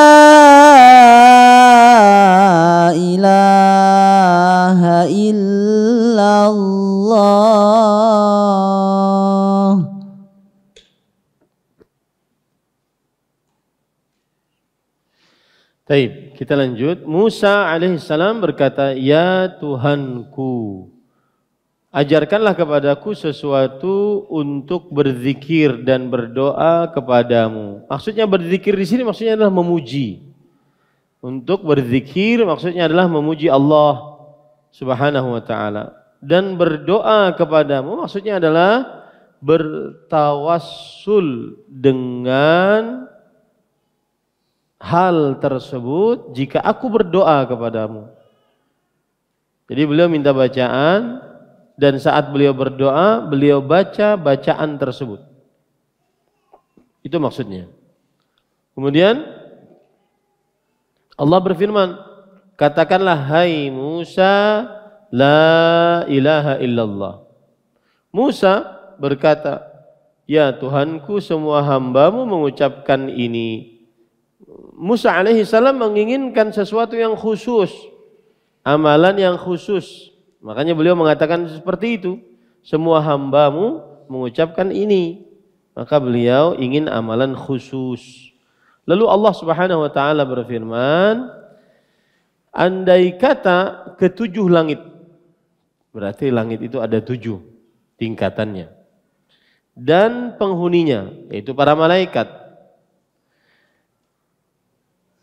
إله إلا الله. Baik, kita lanjut. Musa alaihissalam berkata, "Ya Tuhanku, ajarkanlah kepadaku sesuatu untuk berzikir dan berdoa kepadamu." Maksudnya berzikir di sini maksudnya adalah memuji. Untuk berzikir maksudnya adalah memuji Allah Subhanahu wa taala. Dan berdoa kepadamu maksudnya adalah bertawassul dengan hal tersebut jika aku berdoa kepadamu. Jadi beliau minta bacaan dan saat beliau berdoa, beliau baca bacaan tersebut. Itu maksudnya. Kemudian Allah berfirman, katakanlah hai Musa, la ilaha illallah. Musa berkata, ya Tuhanku, semua hambamu mengucapkan ini. Musa alaihi salam menginginkan sesuatu yang khusus, amalan yang khusus. Makanya beliau mengatakan seperti itu. Semua hambamu mengucapkan ini. Maka beliau ingin amalan khusus. Lalu Allah Subhanahu wa taala berfirman, andai kata ketujuh langit. Berarti langit itu ada 7 tingkatannya. Dan penghuninya, yaitu para malaikat,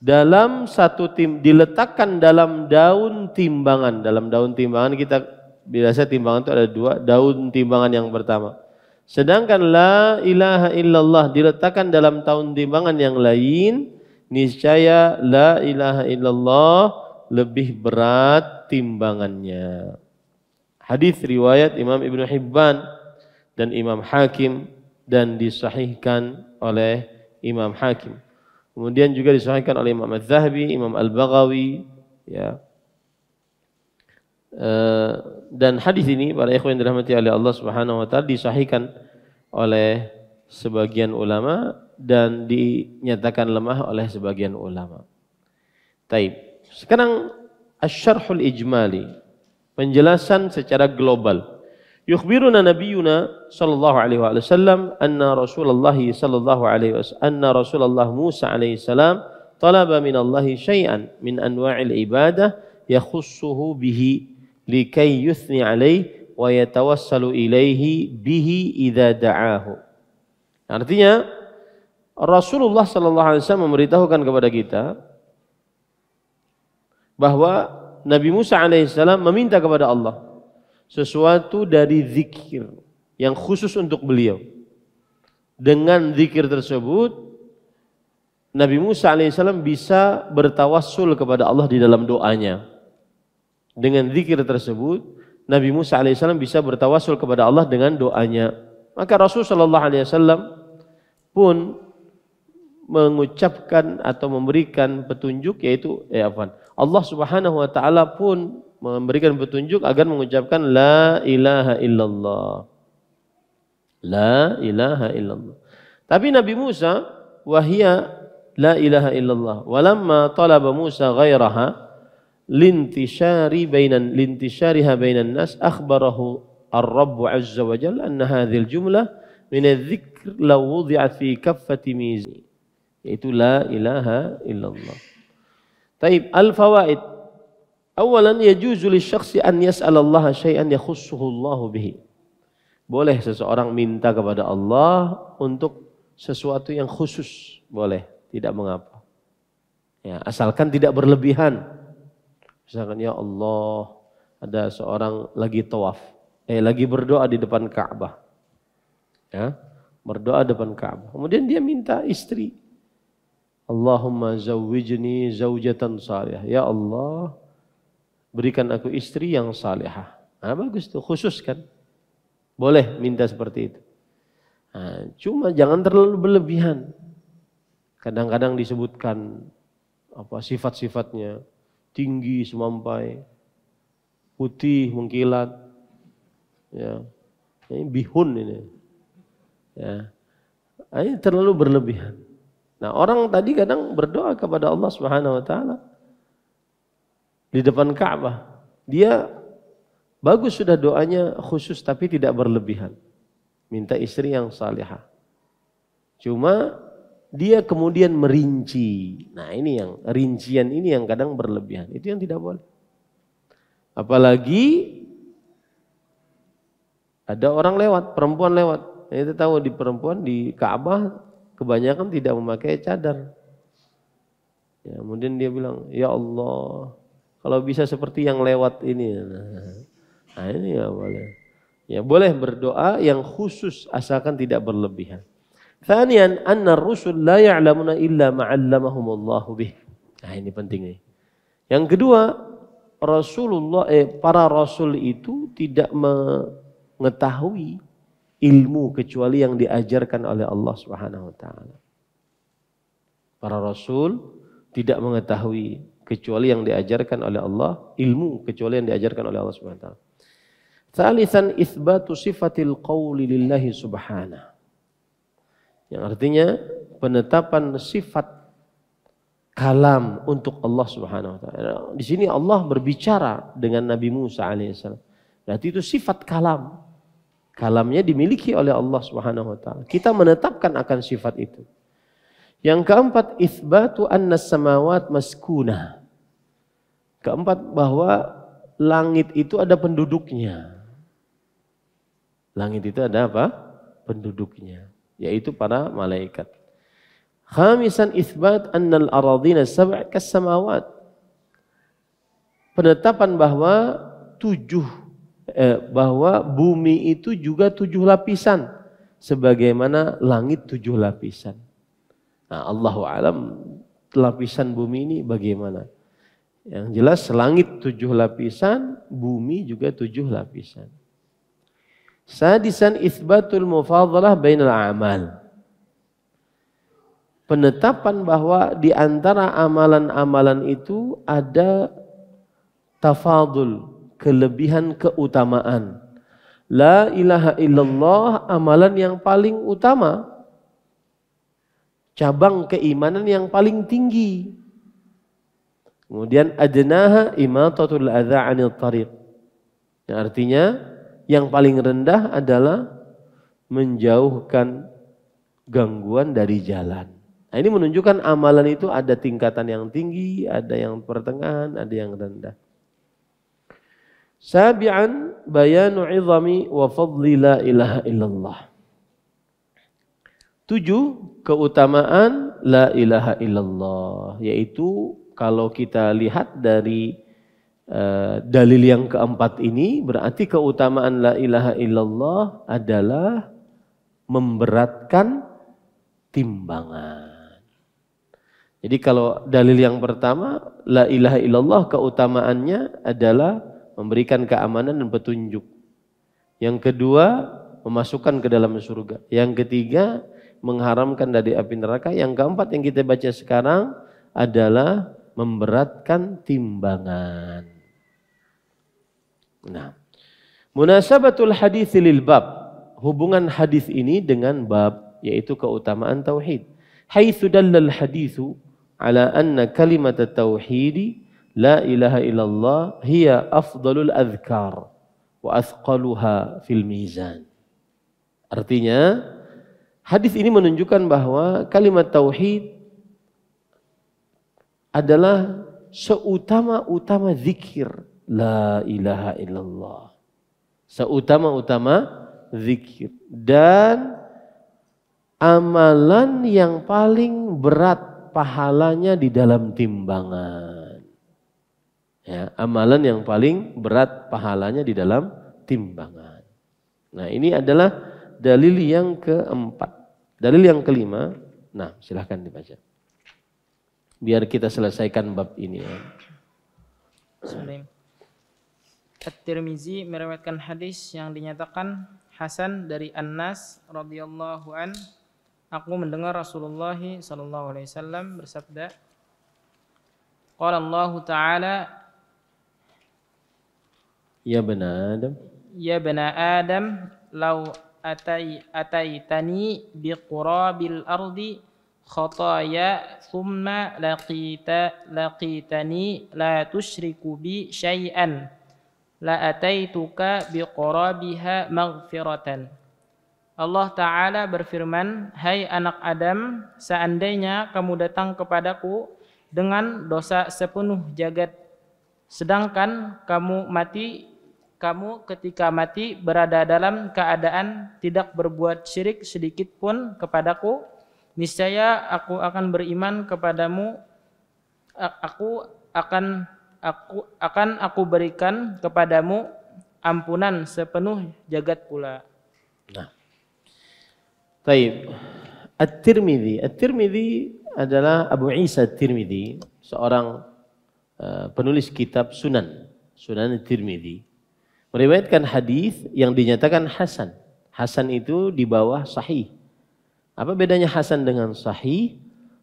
dalam satu diletakkan dalam daun timbangan. Dalam daun timbangan kita biasa timbangan itu ada 2, daun timbangan yang pertama. Sedangkan la ilaha illallah diletakkan dalam daun timbangan yang lain, niscaya la ilaha illallah lebih berat timbangannya. Hadis riwayat Imam Ibnu Hibban dan Imam Hakim dan disahihkan oleh Imam Hakim. Kemudian juga disahihkan oleh Imam Az-Zahabi, Imam Al-Baghawi, ya. Dan hadis ini para ikhwan yang dirahmati oleh Allah Subhanahu wa taala disahihkan oleh sebagian ulama dan dinyatakan lemah oleh sebagian ulama. Taib. Sekarang asy-syarhul ijmali, penjelasan secara global. Yukhbiruna nabiyuna sallallahu alaihi wasallam anna Rasulullah sallallahu alaihi wasallam anna Rasulullah Musa alaihi salam talaba min Allah syai'an min anwa'il ibadah yakhussuhu bihi likai yuthni alaihi wa yatawassalu ilaihi bihi idza da'ahu. Artinya Rasulullah sallallahu alaihi wasallam memberitahukan kepada kita bahwa Nabi Musa alaihissalam meminta kepada Allah sesuatu dari zikir yang khusus untuk beliau. Dengan zikir tersebut Nabi Musa alaihissalam bisa bertawassul kepada Allah di dalam doanya. Dengan zikir tersebut Nabi Musa alaihissalam bisa bertawassul kepada Allah dengan doanya. Maka Rasul sallallahu alaihi wasallam pun mengucapkan atau memberikan petunjuk, yaitu Allah Subhanahu wa taala pun memberikan petunjuk agar mengucapkan la ilaha illallah. La ilaha illallah. Tapi Nabi Musa wahia la ilaha illallah. Walamma talaba Musa ghairaha lintishariha bainan nas akhbarahu ar-Rabb azza wa jalla anna hadhil jumlah min adh-dhikr law wudi'at fi kaffati mizi. Yaitu la ilaha illallah. Taib, al-fawaid. Awalan yajuzu lisyakhsi an yas'al Allah syai'an yakhussuhu Allah bihi. Boleh seseorang minta kepada Allah untuk sesuatu yang khusus, boleh, tidak mengapa. Ya, asalkan tidak berlebihan. Misalkan ya Allah, ada seorang lagi tawaf, lagi berdoa di depan Ka'bah. Ya, berdoa depan Ka'bah. Kemudian dia minta istri. Allahumma zawwijni zawjatan salihah. Ya Allah, berikan aku istri yang salihah. Nah, bagus tuh, khusus kan? Boleh minta seperti itu. Nah, cuma jangan terlalu berlebihan. Kadang-kadang disebutkan sifat-sifatnya, tinggi semampai, putih mengkilat, ya, ini bihun ini, ya, ini terlalu berlebihan. Nah, orang tadi kadang berdoa kepada Allah Subhanahu Wa Taala di depan Ka'bah, dia bagus sudah doanya khusus tapi tidak berlebihan, minta istri yang salihah. Cuma dia kemudian merinci. Nah, ini yang rincian ini yang kadang berlebihan. Itu yang tidak boleh. Apalagi ada orang lewat, perempuan lewat. Kita tahu di perempuan di Ka'bah kebanyakan tidak memakai cadar. Ya, kemudian dia bilang, "Ya Allah, kalau bisa seperti yang lewat ini." Nah, ini ya boleh. Ya, boleh berdoa yang khusus asalkan tidak berlebihan. Thaniyan anna ar-rusul la ya'lamuna illa ma 'allamahumullahu bih. Nah, ini penting nih. Yang kedua, para rasul itu tidak mengetahui ilmu kecuali yang diajarkan oleh Allah Subhanahu wa taala. Para rasul tidak mengetahui kecuali yang diajarkan oleh Allah, ilmu kecuali yang diajarkan oleh Allah Subhanahu wa taala. Tsalitsan itsbatu sifatil qauli lillahi subhanahu. Yang artinya penetapan sifat kalam untuk Allah Subhanahu wa taala. Di sini Allah berbicara dengan Nabi Musa alaihissalam. Berarti itu sifat kalam. Kalamnya dimiliki oleh Allah Subhanahu wa taala. Kita menetapkan akan sifat itu. Yang keempat, itsbatu annas samawat maskunah. Keempat, bahwa langit itu ada penduduknya. Langit itu ada apa? Penduduknya, yaitu para malaikat. Khamisan itsbat annal aradina sab' kas-samawat. Penetapan bahwa bumi itu juga 7 lapisan sebagaimana langit 7 lapisan. Nah, Allahu alam lapisan bumi ini bagaimana? Yang jelas langit 7 lapisan, bumi juga 7 lapisan. Sadisan itsbatul mufadhalah bainal a'mal. Penetapan bahwa di antara amalan-amalan itu ada tafadul, kelebihan keutamaan. La ilaha illallah amalan yang paling utama. Cabang keimanan yang paling tinggi. Kemudian adnaha imatatul adza 'anil thariq. Yang artinya yang paling rendah adalah menjauhkan gangguan dari jalan. Nah, ini menunjukkan amalan itu ada tingkatan yang tinggi, ada yang pertengahan, ada yang rendah. Sabi'an bayanu 'izami wa fadli la ilaha illallah. 7, keutamaan la ilaha illallah, yaitu kalau kita lihat dari dalil yang keempat ini, berarti keutamaan la ilaha illallah adalah memberatkan timbangan. Jadi kalau dalil yang pertama, la ilaha illallah keutamaannya adalah memberikan keamanan dan petunjuk. Yang kedua, memasukkan ke dalam surga. Yang ketiga, mengharamkan dari api neraka. Yang keempat yang kita baca sekarang adalah memberatkan timbangan. Nah, munasabatul hadits lil bab, hubungan hadis ini dengan bab, yaitu keutamaan tauhid. Haitsu dallal haditsu ala anna kalimat tauhid la ilaha illallah hiya afdalul azkar wa athqaluha fil mizan. Artinya hadis ini menunjukkan bahwa kalimat tauhid adalah seutama-utama zikir la ilaha illallah. Seutama-utama zikir dan amalan yang paling berat pahalanya di dalam timbangan. Ya, amalan yang paling berat pahalanya di dalam timbangan. Nah, ini adalah dalil yang keempat. Dalil yang kelima, nah silahkan dibaca. Biar kita selesaikan bab ini ya. Bismillahirrahmanirrahim. At-Tirmizi meriwayatkan hadis yang dinyatakan hasan dari Anas radhiyallahu an. Aku mendengar Rasulullah sallallahu alaihi wasallam bersabda, Qala Allah Ta'ala, Ya bani Adam, Ya bani Adam, law ataitani biqurabil ardi khataya thumma laqitani la tusyriku bi syai'an la ataituka biqurabiha maghfiratan. Allah Ta'ala berfirman, Hai anak Adam, seandainya kamu datang kepadaku dengan dosa sepenuh jagat, sedangkan kamu ketika mati berada dalam keadaan tidak berbuat syirik sedikit pun kepadaku, niscaya aku akan beriman kepadamu. Aku berikan kepadamu ampunan sepenuh jagat pula. Nah, baik. At-Tirmidzi adalah Abu Isa At-Tirmidzi, seorang penulis kitab Sunan At-Tirmidzi. Meriwayatkan hadis yang dinyatakan hasan. Hasan itu di bawah sahih. Apa bedanya hasan dengan sahih?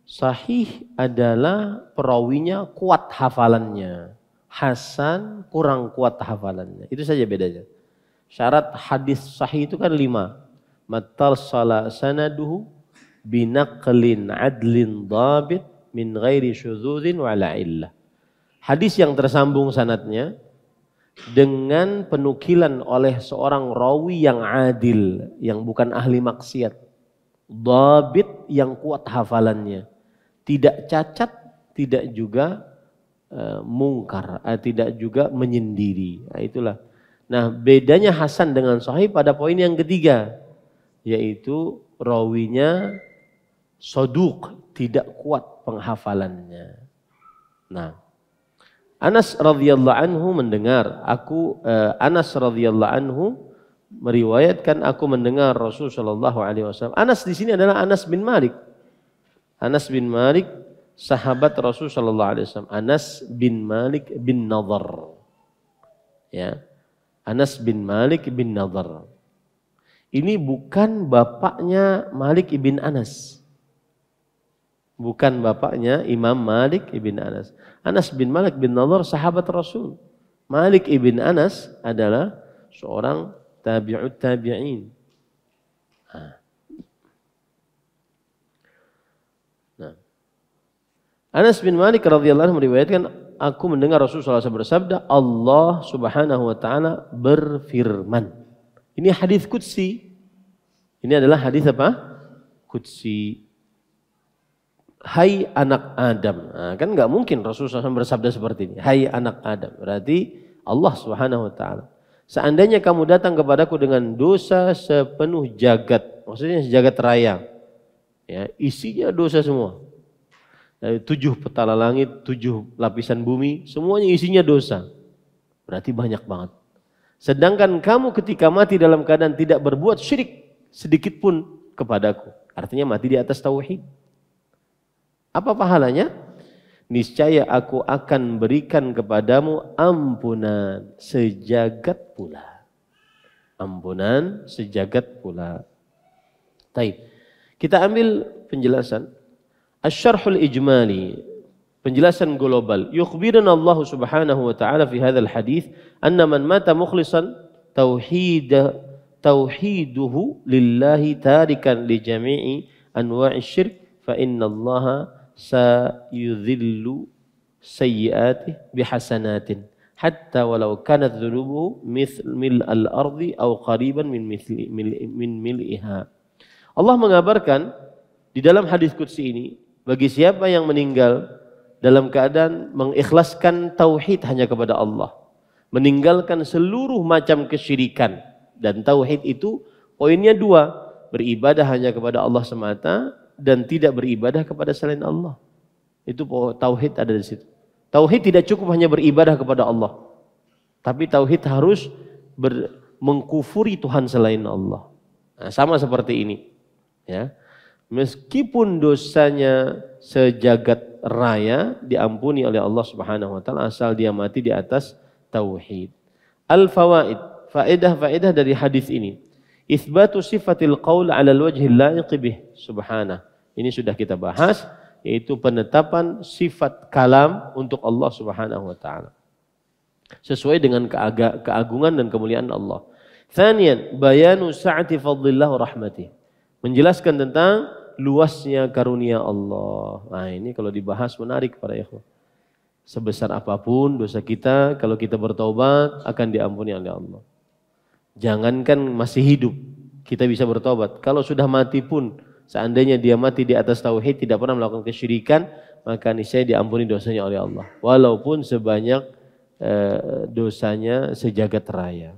Sahih adalah perawinya kuat hafalannya. Hasan kurang kuat hafalannya. Itu saja bedanya. Syarat hadis sahih itu kan 5. Mattarsala sanaduhu binaqlin adlin dhabit min ghairi syudzuzin wala illah. Hadis yang tersambung sanadnya dengan penukilan oleh seorang rawi yang adil, yang bukan ahli maksiat. Dhabit yang kuat hafalannya. Tidak cacat, tidak juga mungkar, tidak juga menyendiri. Nah, itulah. Nah, bedanya hasan dengan sahih pada poin yang ketiga, yaitu rawinya saduq, tidak kuat penghafalannya. Nah, Anas radhiyallahu anhu mendengar Anas radhiyallahu anhu meriwayatkan aku mendengar Rasulullah sallallahu alaihi wasallam. Anas di sini adalah Anas bin Malik. Anas bin Malik sahabat Rasulullah sallallahu alaihi wasallam. Anas bin Malik bin Nadhr. Ya. Anas bin Malik bin Nadhr. Ini bukan bapaknya Malik ibn Anas. Bukan bapaknya Imam Malik ibn Anas. Anas bin Malik bin Nadhr sahabat Rasul. Malik ibn Anas adalah seorang tabi'ut tabi'in. Nah. Anas bin Malik radhiyallahu anhu meriwayatkan, aku mendengar Rasulullah SAW bersabda, Allah Subhanahu wa taala berfirman. Ini hadis qudsi. Ini adalah hadis apa? Qudsi. Hai anak Adam. Nah, kan enggak mungkin Rasulullah SAW bersabda seperti ini. Hai anak Adam. Berarti Allah Subhanahu wa taala. Seandainya kamu datang kepadaku dengan dosa sepenuh jagat, maksudnya jagat raya. Ya, isinya dosa semua. 7 petala langit, 7 lapisan bumi, semuanya isinya dosa. Berarti banyak banget. Sedangkan kamu ketika mati dalam keadaan tidak berbuat syirik sedikit pun kepadaku. Artinya mati di atas tauhid. Apa pahalanya? Niscaya aku akan berikan kepadamu ampunan sejagat pula. Ampunan sejagat pula. Taib. Kita ambil penjelasan. Asy-syarhul ijmali. Penjelasan global. Yukhbiruna Allah Subhanahu wa taala fi hadzal hadits anna man mata mukhlishan tauhiduhu lillahi tarikan li jami'i anwa'i syirk fa innallaha sayudhillu sayyi'atih bihasanatin hatta walau kanat dhunubuhu mil al-ardi aw qariban min mil'iha. Allah mengabarkan di dalam hadis qudsi ini, bagi siapa yang meninggal dalam keadaan mengikhlaskan tauhid hanya kepada Allah, meninggalkan seluruh macam kesyirikan, dan tauhid itu poinnya 2, beribadah hanya kepada Allah semata dan tidak beribadah kepada selain Allah. Itu tauhid ada di situ. Tauhid tidak cukup hanya beribadah kepada Allah, tapi tauhid harus mengkufuri Tuhan selain Allah. Nah, sama seperti ini. Ya. Meskipun dosanya sejagat raya diampuni oleh Allah Subhanahu wa taala asal dia mati di atas tauhid. Al-fawaid, faedah-faedah dari hadis ini. Itsbatu sifatil qaul 'ala al-wajhi al-la'iq bih subhanahu. Ini sudah kita bahas, yaitu penetapan sifat kalam untuk Allah Subhanahu wa taala. Sesuai dengan keagungan dan kemuliaan Allah. Tsaniyan, bayanu sa'ati fadlillah wa rahmatih. Menjelaskan tentang luasnya karunia Allah. Nah, ini kalau dibahas menarik para ikhwan. Sebesar apapun dosa kita, kalau kita bertaubat akan diampuni oleh Allah. Jangankan masih hidup, kita bisa bertaubat. Kalau sudah mati pun, seandainya dia mati di atas tauhid, tidak pernah melakukan kesyirikan, maka niscaya diampuni dosanya oleh Allah. Walaupun sebanyak dosanya sejagat raya.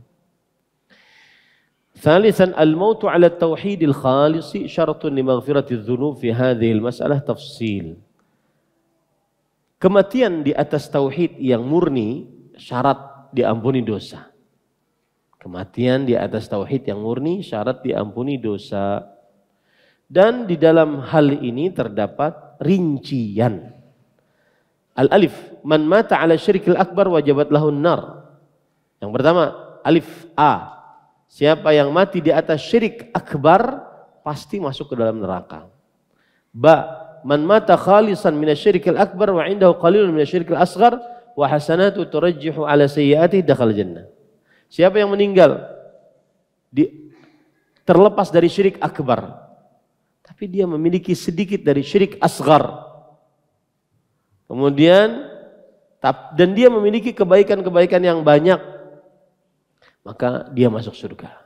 Thalithan, al-mautu ala at-tauhidil khalisi syaratun li maghfiratiz dzunub fi hadhihi al-mas'alah tafsil. Kematian di atas tauhid yang murni syarat diampuni dosa. Kematian di atas tauhid yang murni syarat diampuni dosa. Dan di dalam hal ini terdapat rincian. Al-alif, man mata ala syirkil akbar wajabat lahun nar. Yang pertama, alif A. Siapa yang mati di atas syirik akbar pasti masuk ke dalam neraka. Ba, man mata khalisan minasyirkil akbar wa indahu qalilun minasyirkil asghar wa hasanatu turajjihu ala sayyi'atihi dakhala jannah. Siapa yang meninggal terlepas dari syirik akbar, tapi dia memiliki sedikit dari syirik asghar. Kemudian dan dia memiliki kebaikan-kebaikan yang banyak, maka dia masuk surga.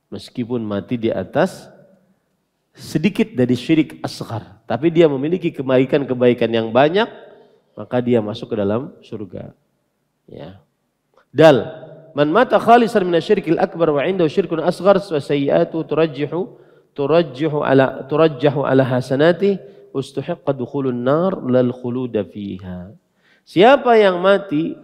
Meskipun mati di atas sedikit dari syirik asghar, tapi dia memiliki kebaikan-kebaikan yang banyak, maka dia masuk ke dalam surga. Ya. Dal, man mata khalisan minasyirkil akbar wa indahu syirkun asghar wa sayyi'atu turajjahu ala hasanati ustuhiqqa dukhulun nar lal khuluda fiha. Siapa yang mati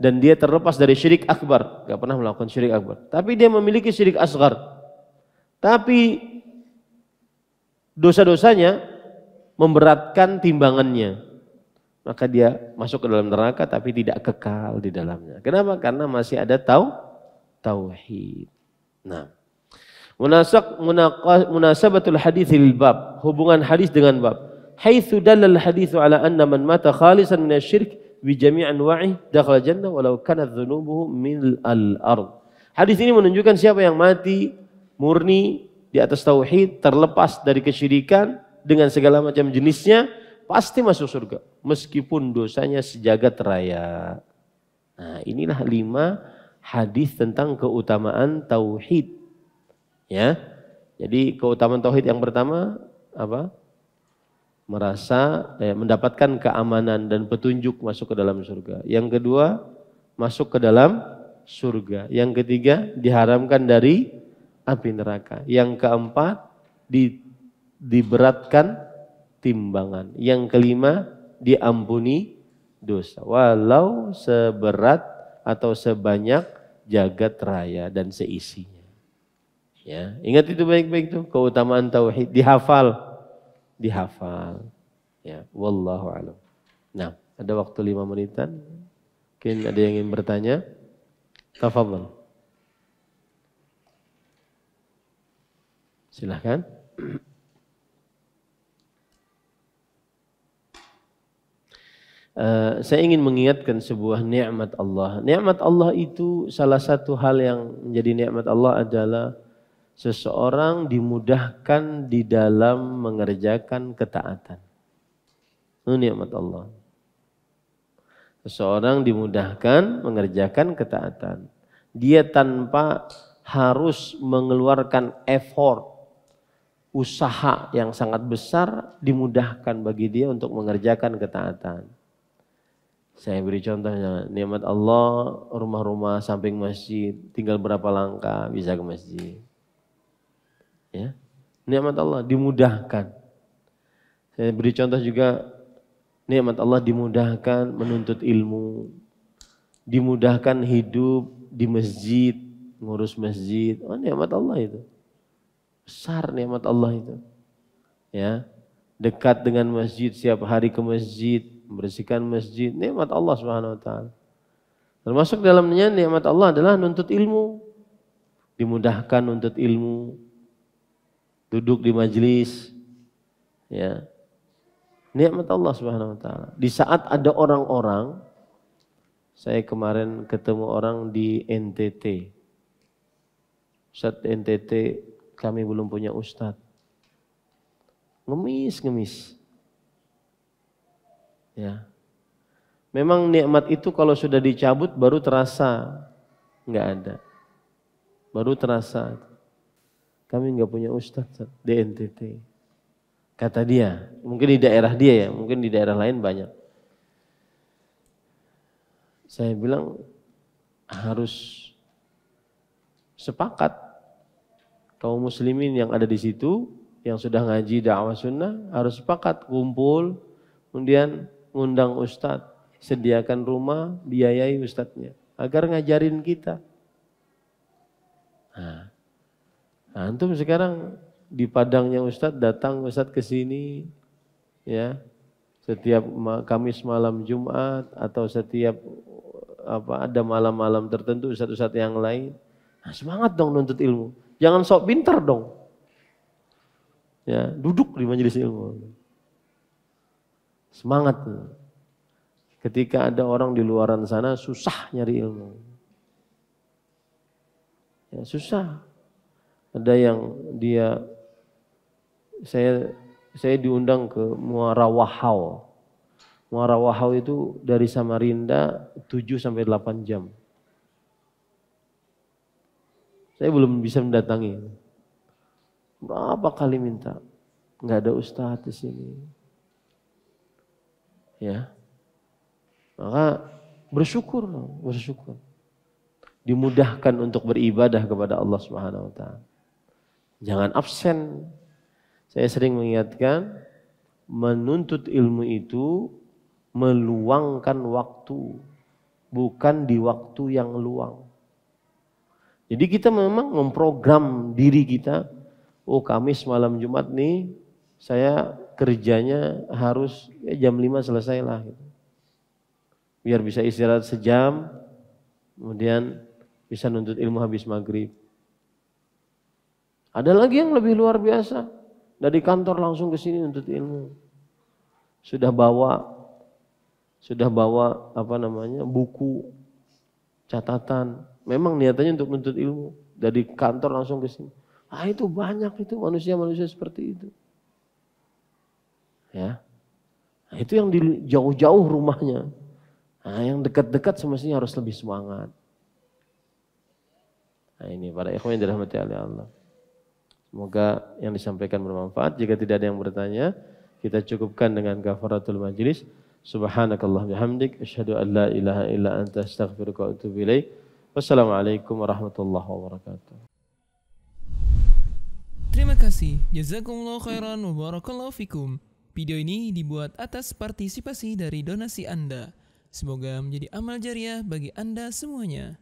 dan dia terlepas dari syirik akbar, enggak pernah melakukan syirik akbar, tapi dia memiliki syirik asghar, tapi dosa-dosanya memberatkan timbangannya, maka dia masuk ke dalam neraka tapi tidak kekal di dalamnya. Kenapa? Karena masih ada tauhid. Nah, munasabatul haditsil bab, hubungan hadis dengan bab. Haitsu dallal haditsu ala anna man mata khalisan minasyirk bi jami' anwa'i dakhala jannah walau kanat dzunubuhu min al-ard. Hadis ini menunjukkan siapa yang mati murni di atas tauhid, terlepas dari kesyirikan dengan segala macam jenisnya, pasti masuk surga meskipun dosanya sejagat raya. Nah, inilah 5 hadis tentang keutamaan tauhid. Ya. Jadi keutamaan tauhid yang pertama apa? Mendapatkan keamanan dan petunjuk masuk ke dalam surga. Yang kedua, masuk ke dalam surga. Yang ketiga, diharamkan dari api neraka. Yang keempat, diberatkan timbangan. Yang kelima, diampuni dosa. Walau seberat atau sebanyak jagat raya dan seisinya. Ya, ingat itu baik-baik tuh, keutamaan tauhid, dihafal. Ya, wallahu a'lam. Nah, ada waktu 5 menitan. Mungkin ada yang ingin bertanya? Tafadhal. Silahkan. Saya ingin mengingatkan sebuah nikmat Allah. Nikmat Allah itu salah satu hal yang menjadi nikmat Allah adalah seseorang dimudahkan di dalam mengerjakan ketaatan. Itu nikmat Allah. Seseorang dimudahkan mengerjakan ketaatan. Dia tanpa harus mengeluarkan effort, usaha yang sangat besar, dimudahkan bagi dia untuk mengerjakan ketaatan. Saya beri contohnya, nikmat Allah, rumah-rumah samping masjid, tinggal berapa langkah bisa ke masjid. Ya, nikmat Allah dimudahkan. Saya beri contoh juga, nikmat Allah dimudahkan menuntut ilmu, dimudahkan hidup di masjid, ngurus masjid. Oh, nikmat Allah itu. Besar nikmat Allah itu. Ya, dekat dengan masjid, setiap hari ke masjid, membersihkan masjid, nikmat Allah Subhanahu wa taala. Termasuk dalamnya nikmat Allah adalah nuntut ilmu. Dimudahkan nuntut ilmu. Duduk di majelis, Ya. Nikmat Allah Subhanahu wa taala. Di saat ada orang-orang, saya kemarin ketemu orang di NTT. Ustaz, NTT kami belum punya ustaz. Ngemis. Ya. Memang nikmat itu kalau sudah dicabut baru terasa. Enggak ada. Baru terasa. Kami enggak punya ustaz di NTT. Kata dia, mungkin di daerah dia ya, mungkin di daerah lain banyak. Saya bilang harus sepakat kaum muslimin yang ada di situ, yang sudah ngaji dakwah sunnah, harus sepakat kumpul, kemudian ngundang ustadz, sediakan rumah, biayai ustadznya, agar ngajarin kita. Nah, antum sekarang di padangnya ustadz, datang ustadz ke sini, ya, setiap Kamis malam Jumat atau setiap ada malam-malam tertentu ustadz-ustadz yang lain. Nah, semangat dong nuntut ilmu, jangan sok pinter dong. Ya, duduk di majelis ilmu. Semangat. Ketika ada orang di luaran sana susah nyari ilmu. Ya, susah. Ada yang dia saya diundang ke Muara Wahau. Muara Wahau itu dari Samarinda 7 sampai 8 jam. Saya belum bisa mendatangi. Berapa kali minta, nggak ada ustadz di sini. Ya, maka bersyukur. Dimudahkan untuk beribadah kepada Allah Subhanahu Wa Taala. Jangan absen. Saya sering mengingatkan, menuntut ilmu itu meluangkan waktu, bukan di waktu yang luang. Jadi kita memang memprogram diri kita. Oh, Kamis malam Jumat nih saya kerjanya harus jam 5 selesai lah gitu. Biar bisa istirahat sejam, kemudian bisa nuntut ilmu habis maghrib. Ada lagi yang lebih luar biasa, dari kantor langsung ke sini nuntut ilmu. Sudah bawa buku, catatan. Memang niatannya untuk nuntut ilmu, dari kantor langsung ke sini. Itu banyak itu manusia-manusia seperti itu. Ya. Nah, itu yang di jauh-jauh rumahnya. Nah, yang dekat-dekat semestinya harus lebih semangat. Nah, ini para ikhwan yang dirahmati oleh Allah. Semoga yang disampaikan bermanfaat. Jika tidak ada yang bertanya, kita cukupkan dengan kafaratul majlis. Subhanakallah bihamdik, asyhadu an la ilaha illa anta astaghfiruka wa atubu ilaik. Wassalamualaikum warahmatullahi wabarakatuh. Terima kasih. Jazakumullah khairan wa barakallahu fikum. Video ini dibuat atas partisipasi dari donasi Anda. Semoga menjadi amal jariah bagi Anda semuanya.